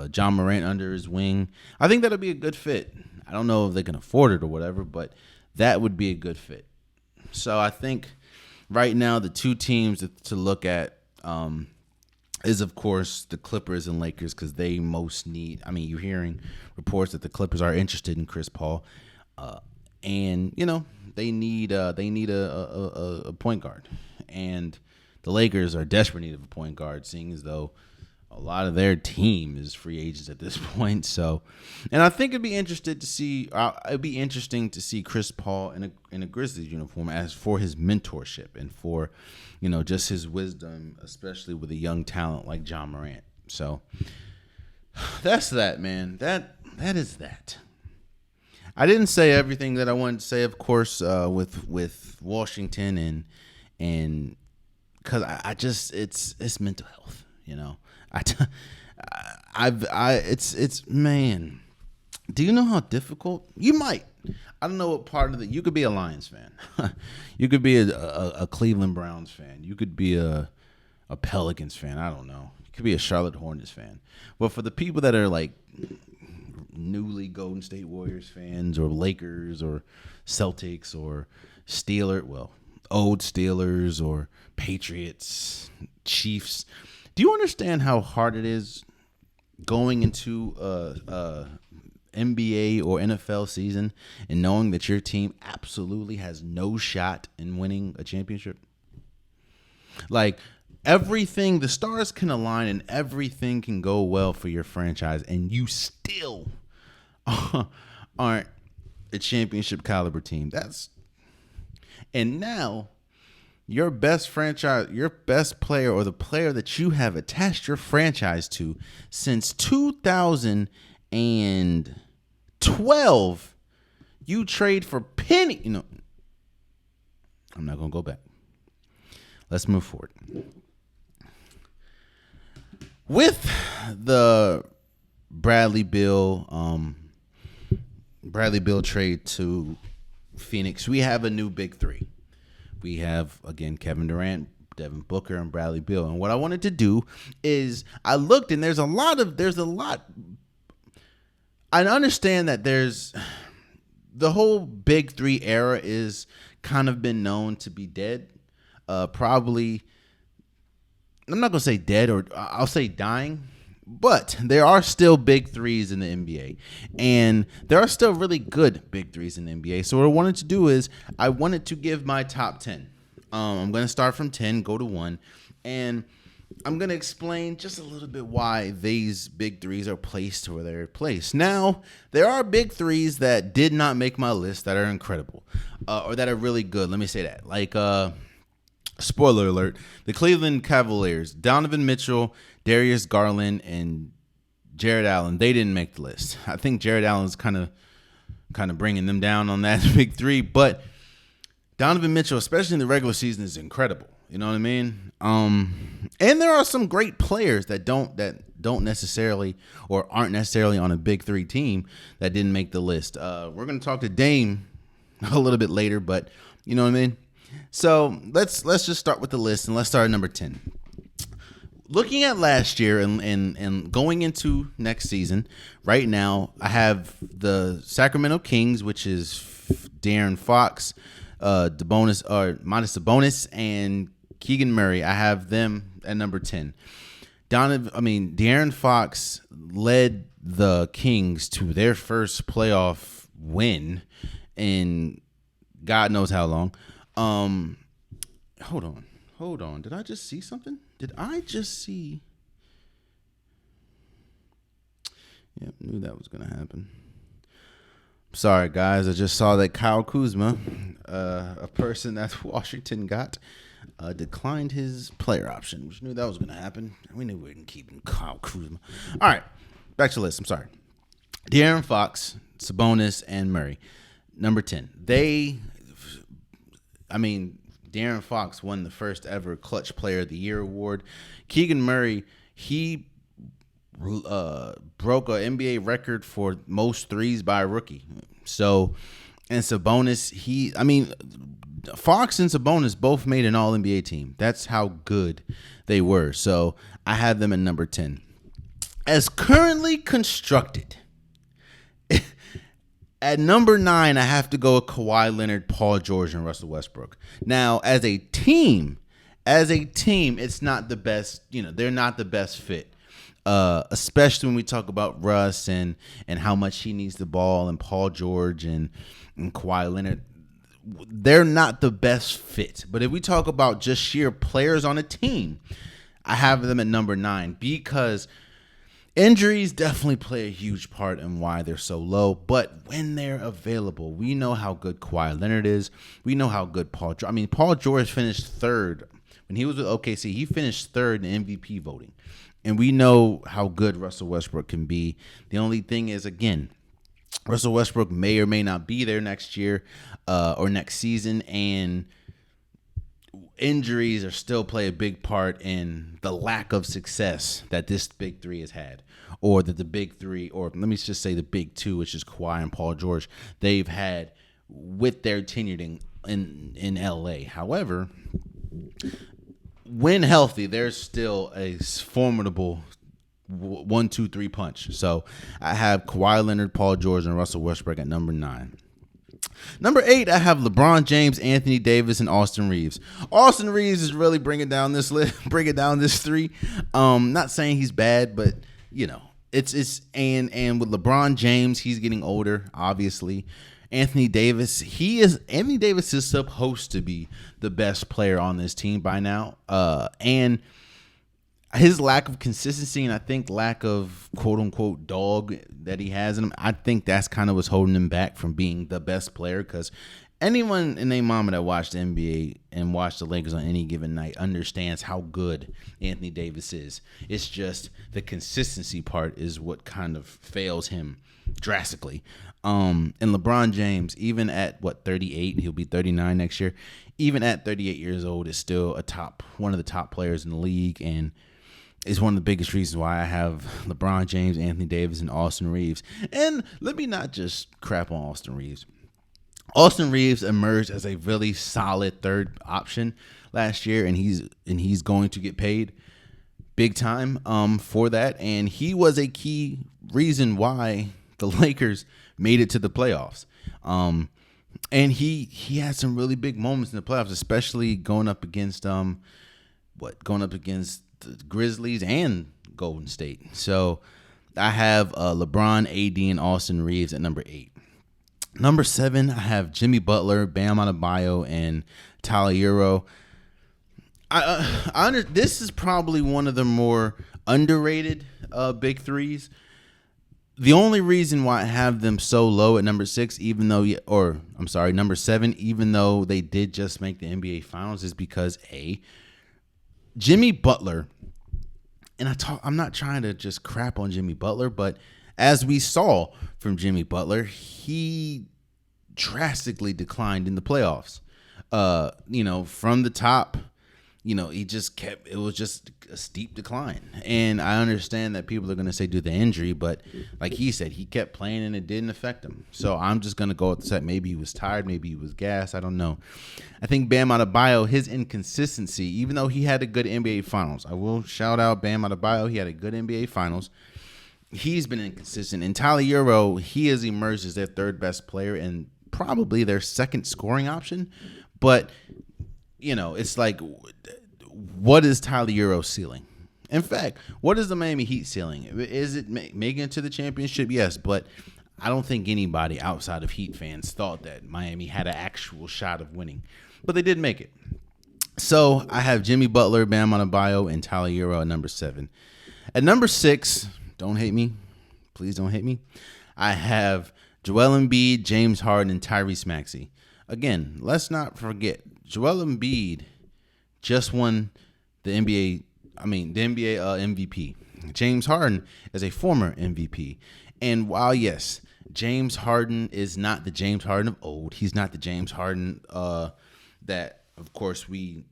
John Morant under his wing. I think that'll be a good fit. I don't know if they can afford it or whatever, but that would be a good fit. So I think right now the two teams to look at is, of course, the Clippers and Lakers, because they most need. I mean, you're hearing reports that the Clippers are interested in Chris Paul, and they need a point guard, and the Lakers are desperate need of a point guard, seeing as though a lot of their team is free agents at this point. So, and I think it'd be interesting to see Chris Paul in a Grizzlies uniform as for his mentorship and for just his wisdom, especially with a young talent like John Morant. So that's that, man. That is that. I didn't say everything that I wanted to say, of course, with Washington and because I just it's mental health, it's man. Do you know how difficult you might? I don't know what part of you could be a Lions fan, you could be a Cleveland Browns fan, you could be a Pelicans fan. I don't know. You could be a Charlotte Hornets fan. But for the people that are like newly Golden State Warriors fans or Lakers or Celtics or old Steelers or Patriots, Chiefs. Do you understand how hard it is going into a NBA or NFL season and knowing that your team absolutely has no shot in winning a championship? Like everything, the stars can align and everything can go well for your franchise, and you still aren't a championship caliber team. And now your best franchise, your best player, or the player that you have attached your franchise to since 2012, you trade for penny. I'm not going to go back. Let's move forward. With the Bradley Beal trade to Phoenix, we have a new big three. We have, again, Kevin Durant, Devin Booker, and Bradley Beal. And what I wanted to do is I looked, and there's a lot. I understand that there's the whole big three era is kind of been known to be dead. Probably I'm not gonna say dead, or I'll say dying, but there are still big threes in the NBA, and there are still really good big threes in the NBA. So what I wanted to do is I wanted to give my top 10. I'm gonna start from 10, go to 1, and I'm gonna explain just a little bit why these big threes are placed where they're placed. Now, there are big threes that did not make my list that are incredible, or that are really good. Let me say that, like. Spoiler alert, the Cleveland Cavaliers, Donovan Mitchell, Darius Garland, and Jared Allen, they didn't make the list. I think Jared Allen's kind of bringing them down on that big three, but Donovan Mitchell, especially in the regular season, is incredible. You know what I mean? And there are some great players that don't necessarily or aren't necessarily on a big three team that didn't make the list. We're going to talk to Dame a little bit later, but you know what I mean? So let's just start with the list, and let's start at number 10. Looking at last year and going into next season, right now I have the Sacramento Kings, which is De'Aaron Fox, Sabonis, and Keegan Murray. I have them at number 10. De'Aaron Fox led the Kings to their first playoff win in God knows how long. Hold on. Did I just see something? Yep, knew that was gonna happen. Sorry, guys. I just saw that Kyle Kuzma, a person that Washington got, declined his player option. Which knew that was gonna happen. We knew we wouldn't keep Kyle Kuzma. All right, back to the list. I'm sorry. De'Aaron Fox, Sabonis, and Murray, number 10. De'Aaron Fox won the first ever Clutch Player of the Year award. Keegan Murray, he broke an NBA record for most threes by a rookie. So, and Sabonis, Fox and Sabonis both made an All-NBA team. That's how good they were. So, I have them at number 10. As currently constructed, at number 9, I have to go with Kawhi Leonard, Paul George, and Russell Westbrook. Now, as a team, it's not the best. They're not the best fit, especially when we talk about Russ and how much he needs the ball, and Paul George and Kawhi Leonard. They're not the best fit. But if we talk about just sheer players on a team, I have them at number 9 because injuries definitely play a huge part in why they're so low, but when they're available, we know how good Kawhi Leonard is. We know how good Paul George finished third. When he was with OKC, he finished third in MVP voting. And we know how good Russell Westbrook can be. The only thing is, again, Russell Westbrook may or may not be there next year or next season, and injuries are still play a big part in the lack of success that this big three has had, or that the big three, or let me just say the big two, which is Kawhi and Paul George, they've had with their tenure in LA. However, when healthy, there's still a formidable 1-2-3 punch. So I have Kawhi Leonard, Paul George, and Russell Westbrook at number 9. Number 8, I have LeBron James, Anthony Davis, and Austin Reeves. Austin Reeves is really bringing down this list, bringing down this three. Not saying he's bad, but it's and with LeBron James, he's getting older, obviously. Anthony Davis is supposed to be the best player on this team by now. And his lack of consistency and I think lack of quote unquote dog that he has in him, I think that's kind of what's holding him back from being the best player, because anyone in their mama that watched the NBA and watched the Lakers on any given night understands how good Anthony Davis is. It's just the consistency part is what kind of fails him drastically. And LeBron James, even at 38, he'll be 39 next year. Even at 38 years old, is still one of the top players in the league, and is one of the biggest reasons why I have LeBron James, Anthony Davis, and Austin Reeves. And let me not just crap on Austin Reeves. Austin Reeves emerged as a really solid third option last year, and he's going to get paid big time for that. And he was a key reason why the Lakers made it to the playoffs. And he had some really big moments in the playoffs, especially going up against the Grizzlies and Golden State. So I have LeBron, AD, and Austin Reeves at number 8. Number 7, I have Jimmy Butler, Bam Adebayo, and Tyler Hero. This is probably one of the more underrated big threes. The only reason why I have them so low at number 6, number 7, even though they did just make the NBA Finals, is because Jimmy Butler, and I'm not trying to just crap on Jimmy Butler, but as we saw from Jimmy Butler, he drastically declined in the playoffs. From the top, it was just a steep decline. And I understand that people are going to say due to the injury, but like he said, he kept playing and it didn't affect him. So I'm just going to go with the set. Maybe he was tired. Maybe he was gassed. I don't know. I think Bam Adebayo, his inconsistency, even though he had a good NBA Finals, I will shout out Bam Adebayo. He had a good NBA Finals. He's been inconsistent. And Tyler Hero, he has emerged as their third best player and probably their second scoring option. But, it's like, what is Tyler Hero's ceiling? In fact, what is the Miami Heat ceiling? Is it making it to the championship? Yes, but I don't think anybody outside of Heat fans thought that Miami had an actual shot of winning. But they did make it. So I have Jimmy Butler, Bam Adebayo, and Tyler Hero at number 7. At number 6, don't hate me. Please don't hate me. I have Joel Embiid, James Harden, and Tyrese Maxey. Again, let's not forget, Joel Embiid just won the NBA MVP. James Harden is a former MVP. And while, yes, James Harden is not the James Harden of old, he's not the James Harden that, of course, we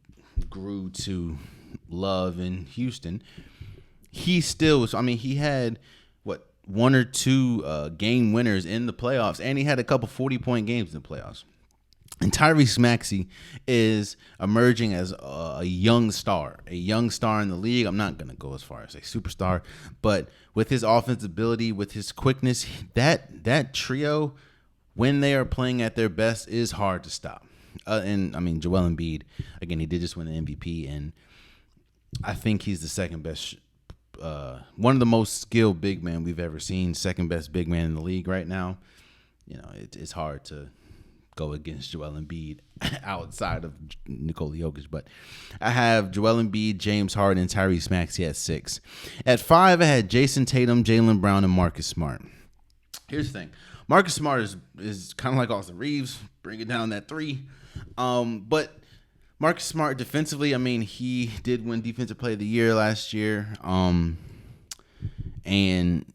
grew to love in Houston. He still was, he had, one or two game winners in the playoffs, and he had a couple 40-point games in the playoffs. And Tyrese Maxey is emerging as a young star in the league. I'm not going to go as far as a superstar, but with his offensive ability, with his quickness, that trio, when they are playing at their best, is hard to stop. Joel Embiid, again, he did just win the MVP, and I think he's the second best, one of the most skilled big men we've ever seen, second best big man in the league right now. It's hard to go against Joel Embiid outside of Nikola Jokic, but I have Joel Embiid, James Harden, and Tyrese Maxey at 6. At 5, I had Jason Tatum, Jaylen Brown, and Marcus Smart. Here's the thing. Marcus Smart is kind of like Austin Reeves, bringing down that 3. But Marcus Smart defensively, he did win Defensive Player of the Year last year. And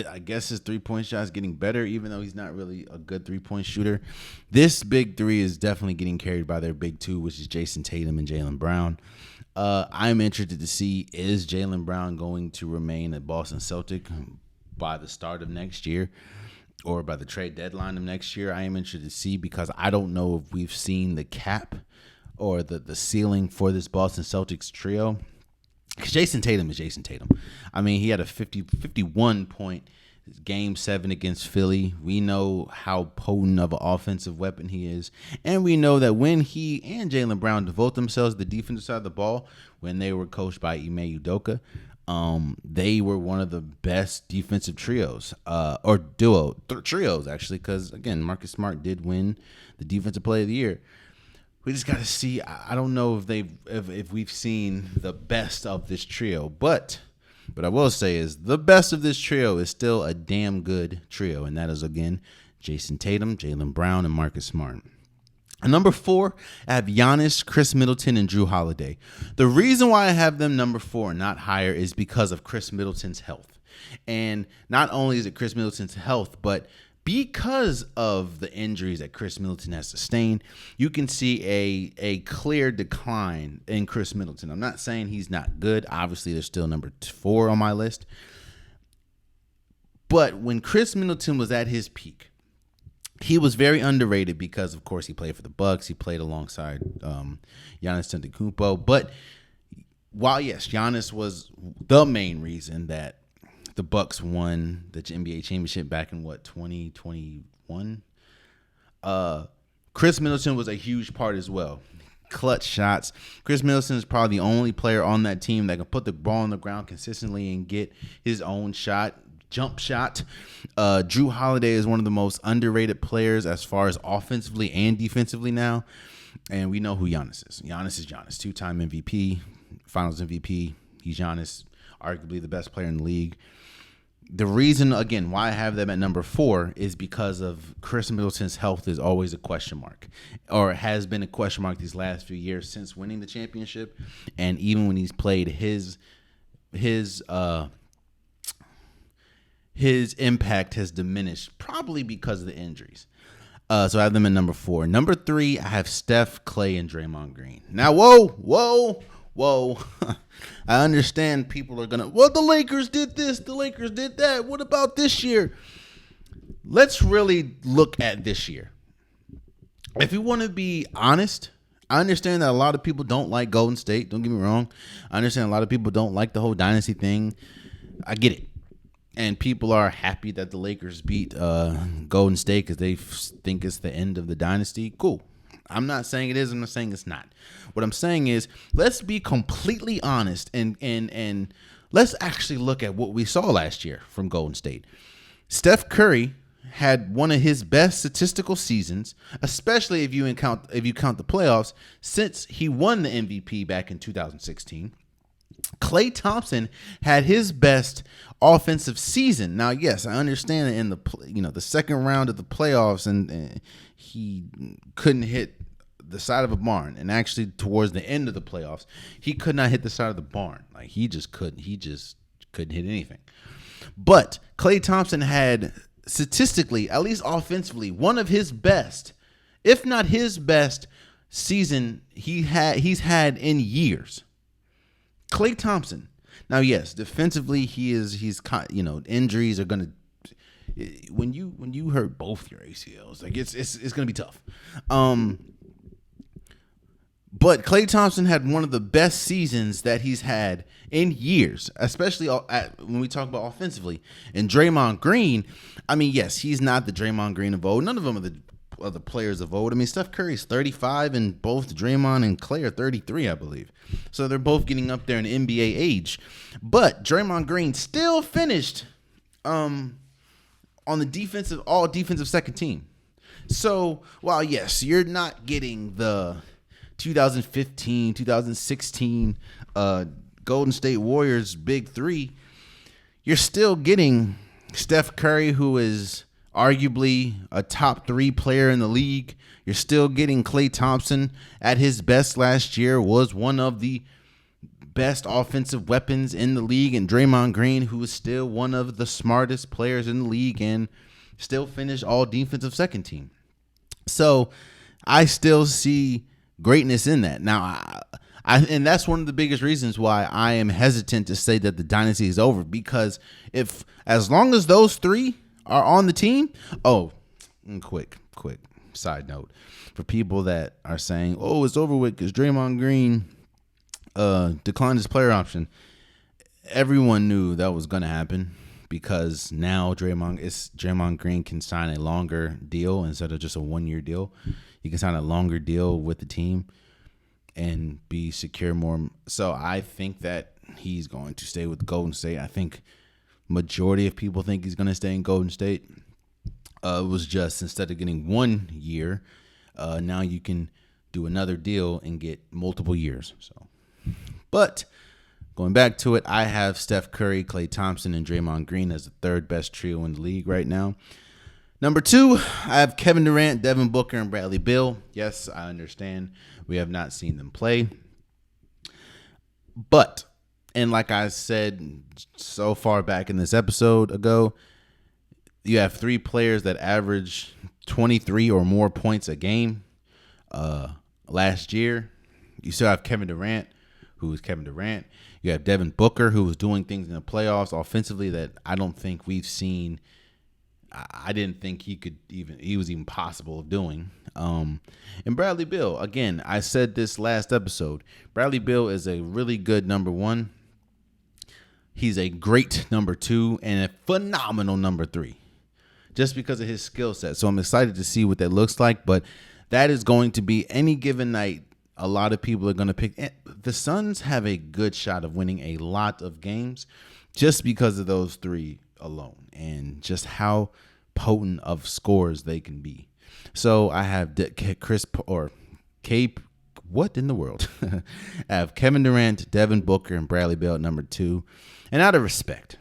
I guess his 3-point shot is getting better, even though he's not really a good 3-point shooter. This big 3 is definitely getting carried by their big 2, which is Jason Tatum and Jaylen Brown. I'm interested to see, is Jaylen Brown going to remain a Boston Celtic by the start of next year or by the trade deadline of next year? I am interested to see, because I don't know if we've seen the cap or the ceiling for this Boston Celtics trio. Because Jason Tatum is Jason Tatum. He had a 51-point Game 7 against Philly. We know how potent of an offensive weapon he is. And we know that when he and Jaylen Brown devote themselves to the defensive side of the ball, when they were coached by Ime Udoka, they were one of the best defensive trios, trios, actually, because, again, Marcus Smart did win the Defensive Player of the Year. We just got to see. I don't know if we've seen the best of this trio, but I will say is the best of this trio is still a damn good trio, and that is, again, Jason Tatum, Jaylen Brown, and Marcus Smart. At number 4, I have Giannis, Chris Middleton, and Drew Holiday. The reason why I have them number 4 and not higher is because of Chris Middleton's health. And not only is it Chris Middleton's health, but because of the injuries that Chris Middleton has sustained, you can see a clear decline in Chris Middleton. I'm not saying he's not good. Obviously, they're still number 4 on my list. But when Chris Middleton was at his peak, he was very underrated because, of course, he played for the Bucks. He played alongside Giannis Antetokounmpo. But while, yes, Giannis was the main reason that the Bucks won the NBA championship back in 2021. Chris Middleton was a huge part as well. clutch shots. Chris Middleton is probably the only player on that team that can put the ball on the ground consistently and get his own jump shot. Drew Holiday is one of the most underrated players as far as offensively and defensively now. And we know who Giannis is. Giannis is Giannis, 2-time MVP, Finals MVP. He's Giannis, arguably the best player in the league. The reason, again, why I have them at number 4 is because of Chris Middleton's health is always a question mark, or has been a question mark these last few years since winning the championship, and even when he's played, his impact has diminished, probably because of the injuries. So I have them at number 4. Number 3, I have Steph, Clay, and Draymond Green. Now, whoa. I understand people are gonna, well, the Lakers did this, the Lakers did that. What about this year? Let's really look at this year. If you want to be honest, I understand that a lot of people don't like Golden State. Don't get me wrong. I understand a lot of people don't like the whole dynasty thing. I get it. And people are happy that the Lakers beat Golden State because they think it's the end of the dynasty. Cool. I'm not saying it is. I'm not saying it's not. What I'm saying is, let's be completely honest and let's actually look at what we saw last year from Golden State. Steph Curry had one of his best statistical seasons, especially if you count the playoffs, since he won the MVP back in 2016. Klay Thompson had his best offensive season. Now, yes, I understand that in the second round of the playoffs, and he couldn't hit the side of a barn. And actually, towards the end of the playoffs, he could not hit the side of the barn. Like he just couldn't hit anything. But Klay Thompson had statistically, at least offensively, one of his best, if not his best season he's had in years. Klay Thompson. Now, yes, defensively he's injuries are gonna, when you hurt both your ACLs, like it's gonna be tough. But Klay Thompson had one of the best seasons that he's had in years, especially when we talk about offensively. And Draymond Green, I mean, yes, he's not the Draymond Green of old. None of them are the players of old. I mean, Steph Curry's 35, and both Draymond and Klay are 33, I believe. So they're both getting up there in NBA age. But Draymond Green still finished on the all defensive second team. So while yes, you're not getting the 2015, 2016 Golden State Warriors big three, you're still getting Steph Curry, who is arguably a top 3 player in the league. You're still getting Klay Thompson at his best last year, was one of the best offensive weapons in the league, and Draymond Green, who is still one of the smartest players in the league and still finished all defensive second team. So I still see greatness in that. Now, and that's one of the biggest reasons why I am hesitant to say that the dynasty is over, because as long as those 3 are on the team. Oh, quick side note for people that are saying, oh, it's over with because Draymond Green declined his player option. Everyone knew that was going to happen, because now Draymond Green can sign a longer deal instead of just a 1-year deal. He can sign a longer deal with the team and be secure more. So I think that he's going to stay with Golden State. I think majority of people think he's going to stay in Golden State. It was just, instead of getting 1 year, now you can do another deal and get multiple years. So, but going back to it, I have Steph Curry, Klay Thompson, and Draymond Green as the 3rd best trio in the league right now. Number 2, I have Kevin Durant, Devin Booker, and Bradley Beal. Yes, I understand we have not seen them play, but, and like I said so far back in this episode ago, you have 3 players that average 23 or more points a game. Last year, you still have Kevin Durant, who is Kevin Durant. You have Devin Booker, who was doing things in the playoffs offensively that I don't think we've seen. I didn't think he was even possible of doing. And Bradley Beal, again, I said this last episode. Bradley Beal is a really good number 1. He's a great number 2 and a phenomenal number 3, just because of his skill set. So I'm excited to see what that looks like. But that is going to be, any given night, a lot of people are going to pick. The Suns have a good shot of winning a lot of games just because of those three alone and just how potent of scores they can be. So I have what in the world? I have Kevin Durant, Devin Booker, and Bradley Beal at number 2. And out of respect,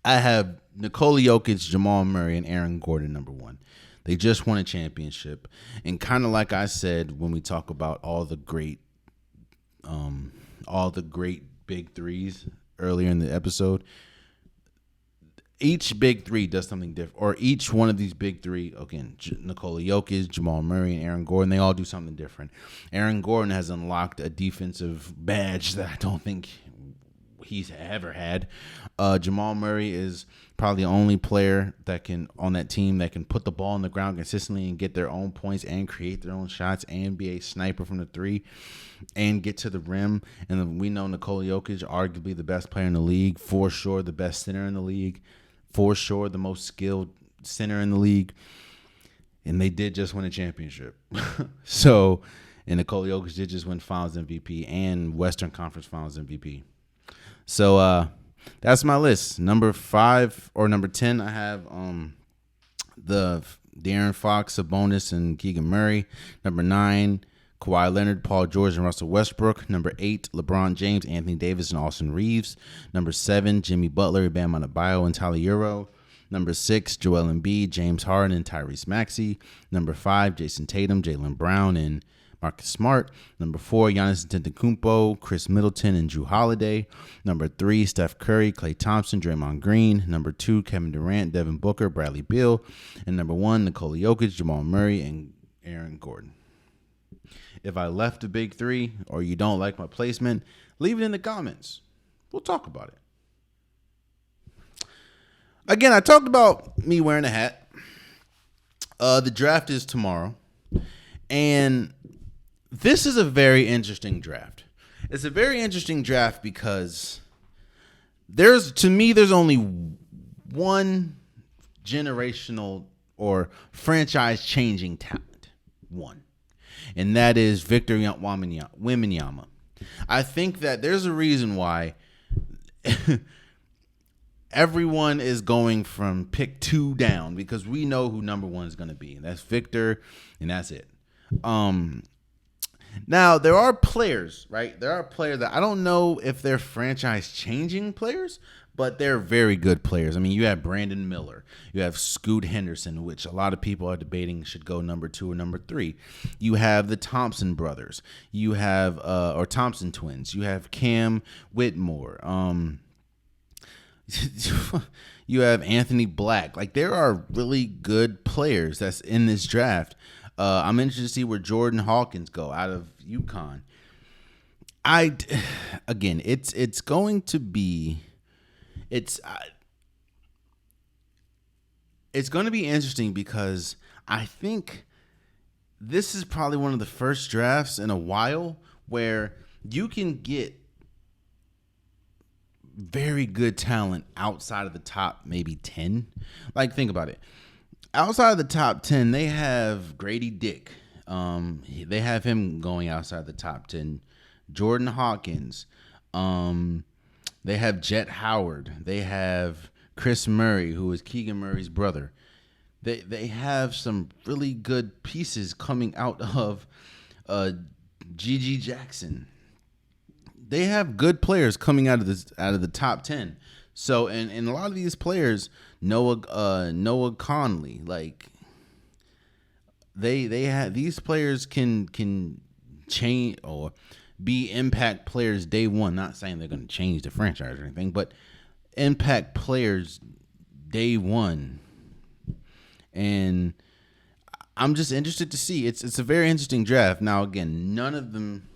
I have Nikola Jokic, Jamal Murray, and Aaron Gordon number 1. They just won a championship. And kind of like I said when we talk about all the great big threes earlier in the episode, each big three does something different, or each one of these big three, again, Nikola Jokic, Jamal Murray, and Aaron Gordon, they all do something different. Aaron Gordon has unlocked a defensive badge that I don't think he's ever had. Jamal Murray is probably the only player that can on that team that can put the ball on the ground consistently and get their own points and create their own shots and be a sniper from the three and get to the rim. And we know Nikola Jokic, arguably the best player in the league, for sure the best center in the league, for sure the most skilled center in the league. And they did just win a championship. And Nikola Jokic did just win Finals MVP and Western Conference Finals MVP. So that's my list. Number 5 or number 10, I have the De'Aaron Fox, Sabonis, and Keegan Murray. Number 9, Kawhi Leonard, Paul George, and Russell Westbrook. Number 8, LeBron James, Anthony Davis, and Austin Reeves. Number 7, Jimmy Butler, Bam Adebayo, and Tyler Hero. Number 6, Joel Embiid, James Harden, and Tyrese Maxey. Number 5, Jason Tatum, Jaylen Brown, and Marcus Smart. Number 4, Giannis Antetokounmpo, Chris Middleton, and Jrue Holiday. Number 3, Steph Curry, Klay Thompson, Draymond Green. Number 2, Kevin Durant, Devin Booker, Bradley Beal. And number 1, Nikola Jokic, Jamal Murray, and Aaron Gordon. If I left a big 3 or you don't like my placement, leave it in the comments. We'll talk about it. Again, I talked about me wearing a hat. The draft is tomorrow. And this is a very interesting draft. It's a very interesting draft because there's only one generational or franchise-changing talent. One. And that is Victor Wembanyama. I think that there's a reason why everyone is going from pick 2 down, because we know who number 1 is going to be. And that's Victor, and that's it. Now, there are players, right? There are players that I don't know if they're franchise-changing players, but they're very good players. I mean, you have Brandon Miller. You have Scoot Henderson, which a lot of people are debating should go number 2 or number 3. You have the Thompson brothers. You have, or Thompson twins. You have Cam Whitmore. You have Anthony Black. Like, there are really good players that's in this draft. I'm interested to see where Jordan Hawkins go out of UConn. It's going to be interesting because I think this is probably one of the first drafts in a while where you can get very good talent outside of the top maybe 10. Like, think about it. Outside of the top 10, they have Grady Dick. They have him going outside the top 10. Jordan Hawkins. They have Jet Howard. They have Chris Murray, who is Keegan Murray's brother. They have some really good pieces coming out of G.G. Jackson. They have good players coming out of the top 10. So, and a lot of these players, Noah Conley, like they have, these players can change or be impact players day one. Not saying they're going to change the franchise or anything, but impact players day one. And I'm just interested to see. It's a very interesting draft. Now, again,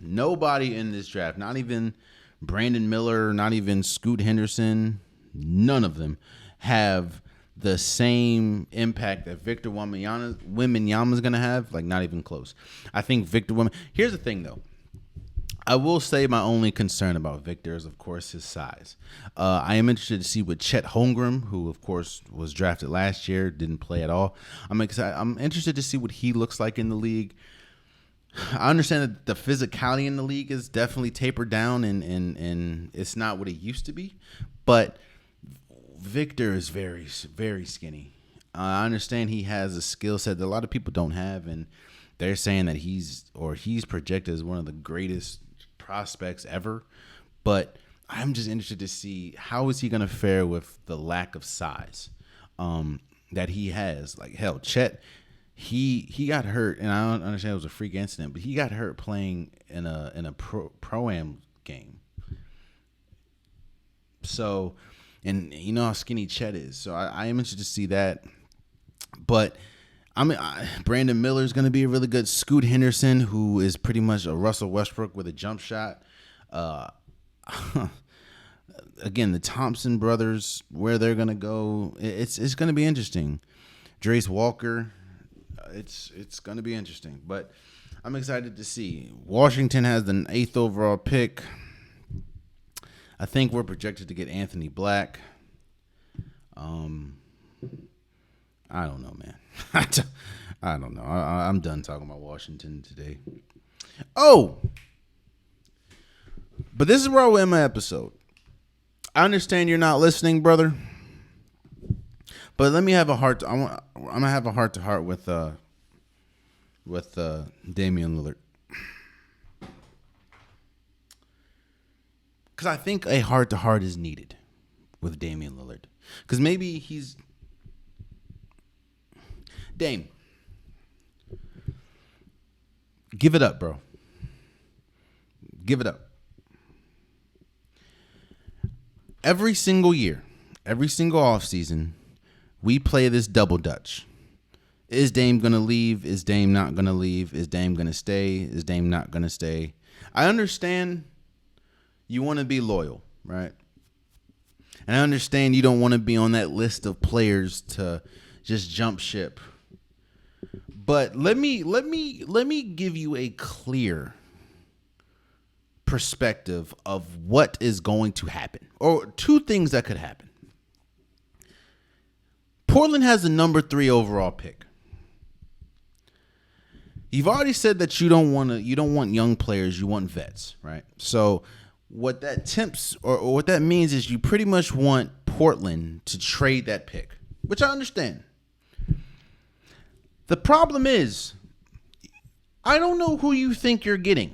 nobody in this draft, not even Brandon Miller, not even Scoot Henderson, none of them have the same impact that Victor Wembanyama is going to have. Like, not even close. I think here's the thing, though. I will say my only concern about Victor is, of course, his size. I am interested to see what Chet Holmgren, who, of course, was drafted last year, didn't play at all. I'm excited. I'm interested to see what he looks like in the league. I understand that the physicality in the league is definitely tapered down, and it's not what it used to be. But Victor is very, very skinny. I understand he has a skill set that a lot of people don't have, and they're saying that he's projected as one of the greatest prospects ever. But I'm just interested to see how is he going to fare with the lack of size that he has. Like, hell, Chet, he got hurt, and I don't understand it was a freak incident, but he got hurt playing in a pro-am game. So, and you know how skinny Chet is. So I am interested to see that. But Brandon Miller is going to be a really good. Scoot Henderson, who is pretty much a Russell Westbrook with a jump shot. Again, the Thompson brothers, where they're going to go, it's going to be interesting. Drace Walker, it's going to be interesting. But I'm excited to see. Washington has the 8th overall pick. I think we're projected to get Anthony Black. I don't know, man. I don't know. I'm done talking about Washington today. Oh, but this is where I'll end my episode. I understand you're not listening, brother. But let me have a heart. I'm gonna have a heart to heart with Damian Lillard, because I think a heart to heart is needed with Damian Lillard. Because maybe he's Dame. Give it up, bro. Give it up. Every single year, every single offseason, we play this double dutch. Is Dame going to leave? Is Dame not going to leave? Is Dame going to stay? Is Dame not going to stay? I understand you want to be loyal, right? And I understand you don't want to be on that list of players to just jump ship. But let me give you a clear perspective of what is going to happen, or two things that could happen. Portland has the number 3 overall pick. You've already said that you don't want young players, you want vets, right? So what that tempts, or what that means, is you pretty much want Portland to trade that pick, which I understand. The problem is, I don't know who you think you're getting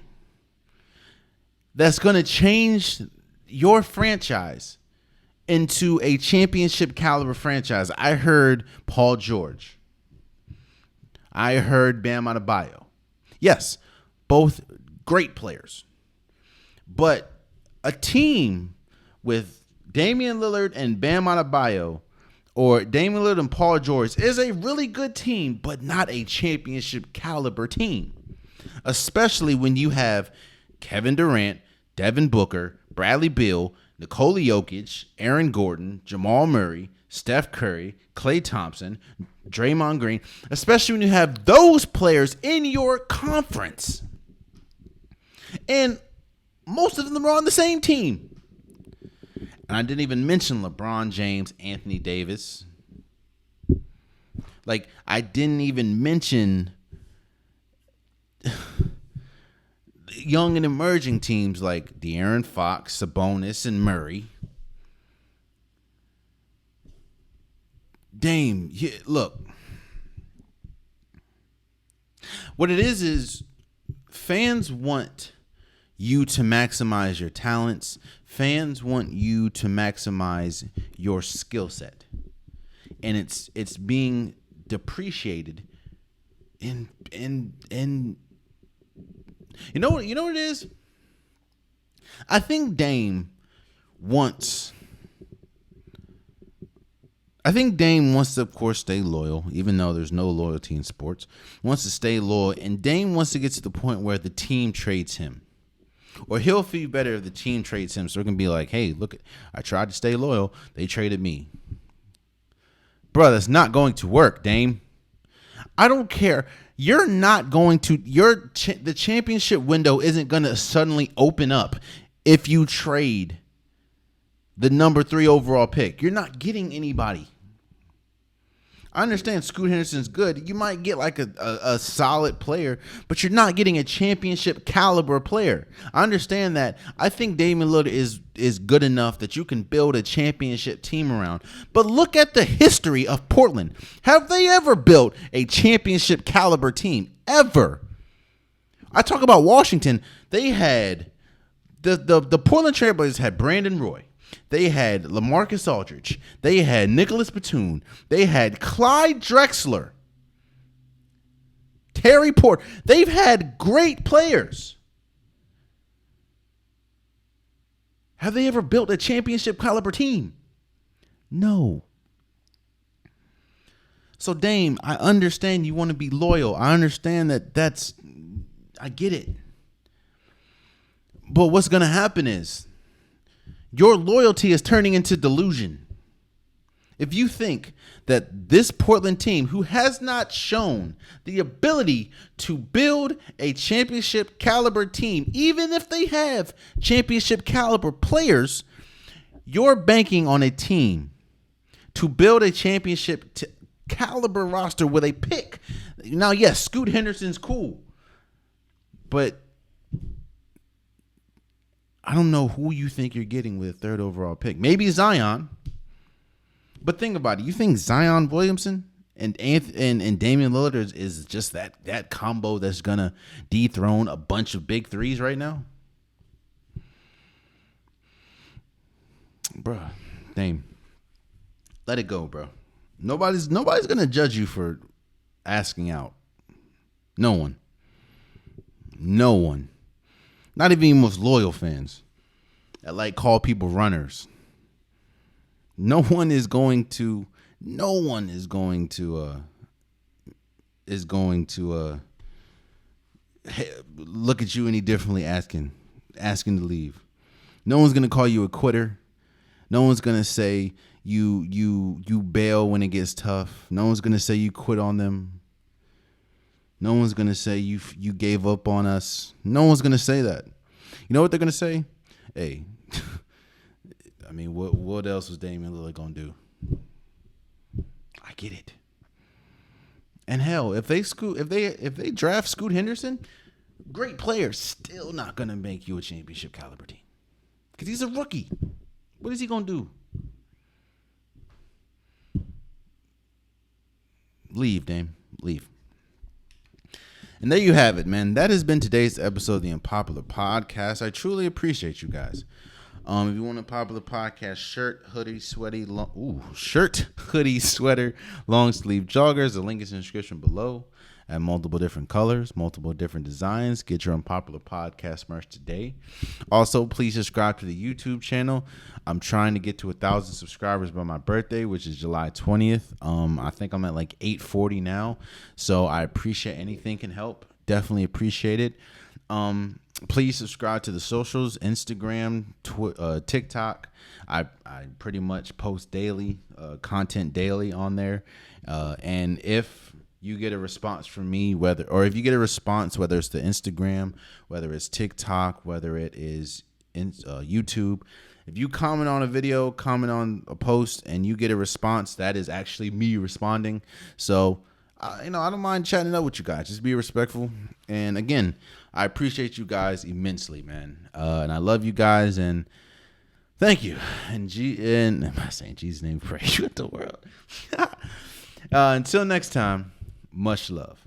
that's going to change your franchise into a championship caliber franchise. I heard Paul George. I heard Bam Adebayo. Yes, both great players. But a team with Damian Lillard and Bam Adebayo, or Damian Lillard and Paul George, is a really good team, but not a championship caliber team. Especially when you have Kevin Durant, Devin Booker, Bradley Beal, Nikola Jokic, Aaron Gordon, Jamal Murray, Steph Curry, Klay Thompson, Draymond Green, especially when you have those players in your conference. And most of them are on the same team. And I didn't even mention LeBron James, Anthony Davis. Like, I didn't even mention young and emerging teams like De'Aaron Fox, Sabonis, and Murray. Dame, look. What it is fans want you to maximize your talents. Fans want you to maximize your skill set. And it's being depreciated in you know what it is? I think Dame wants to, of course, stay loyal, even though there's no loyalty in sports. Wants to stay loyal, and Dame wants to get to the point where the team trades him. Or he'll feel better if the team trades him, so it can be like, hey, look, I tried to stay loyal. They traded me. Bro, that's not going to work, Dame. I don't care. You're not going to, the championship window isn't going to suddenly open up if you trade the number 3 overall pick. You're not getting anybody. I understand Scoot Henderson's good. You might get like a solid player, but you're not getting a championship caliber player. I understand that. I think Damian Lillard is good enough that you can build a championship team around. But look at the history of Portland. Have they ever built a championship caliber team? Ever? I talk about Washington. They had the Portland Trailblazers had Brandon Roy. They had LaMarcus Aldridge. They had Nicholas Batum. They had Clyde Drexler. Terry Porter. They've had great players. Have they ever built a championship caliber team? No. So Dame, I understand you want to be loyal. I understand I get it. But what's going to happen is your loyalty is turning into delusion. If you think that this Portland team, who has not shown the ability to build a championship caliber team, even if they have championship caliber players, you're banking on a team to build a championship caliber roster with a pick. Now, yes, Scoot Henderson's cool, but I don't know who you think you're getting with a third overall pick. Maybe Zion. But think about it. You think Zion Williamson and Damian Lillard is just that combo that's going to dethrone a bunch of big threes right now? Bruh, Dame, let it go, bro. Nobody's going to judge you for asking out. No one. Not even your most loyal fans that like call people runners. No one is going to look at you any differently asking to leave. No one's gonna call you a quitter. No one's gonna say you bail when it gets tough. No one's gonna say you quit on them. No one's going to say you gave up on us. No one's going to say that. You know what they're going to say? Hey, I mean, what else was Damian Lillard going to do? I get it. And hell, if they draft Scoot Henderson, great player, still not going to make you a championship caliber team. Because he's a rookie. What is he going to do? Leave, Dame. Leave. And there you have it, man. That has been today's episode of the Unpopular Podcast. I truly appreciate you guys. If you want a Popular Podcast shirt, hoodie, sweater, long sleeve joggers, the link is in the description below. At multiple different colors, multiple different designs. Get your Unpopular Podcast merch today. Also, please subscribe to the YouTube channel. I'm trying to get to 1,000 subscribers by my birthday, which is July 20th. I think I'm at like 840 now. So I appreciate anything can help. Definitely appreciate it. Please subscribe to the socials, Instagram, TikTok. I pretty much post daily, content daily on there. And if you get a response from me, whether it's the Instagram, whether it's TikTok, whether it is YouTube, if you comment on a video, comment on a post, and you get a response, that is actually me responding. So, I don't mind chatting up with you guys. Just be respectful. And again, I appreciate you guys immensely, man. And I love you guys, and thank you. And I'm not saying Jesus' name, praise you in the world. Until next time. Much love.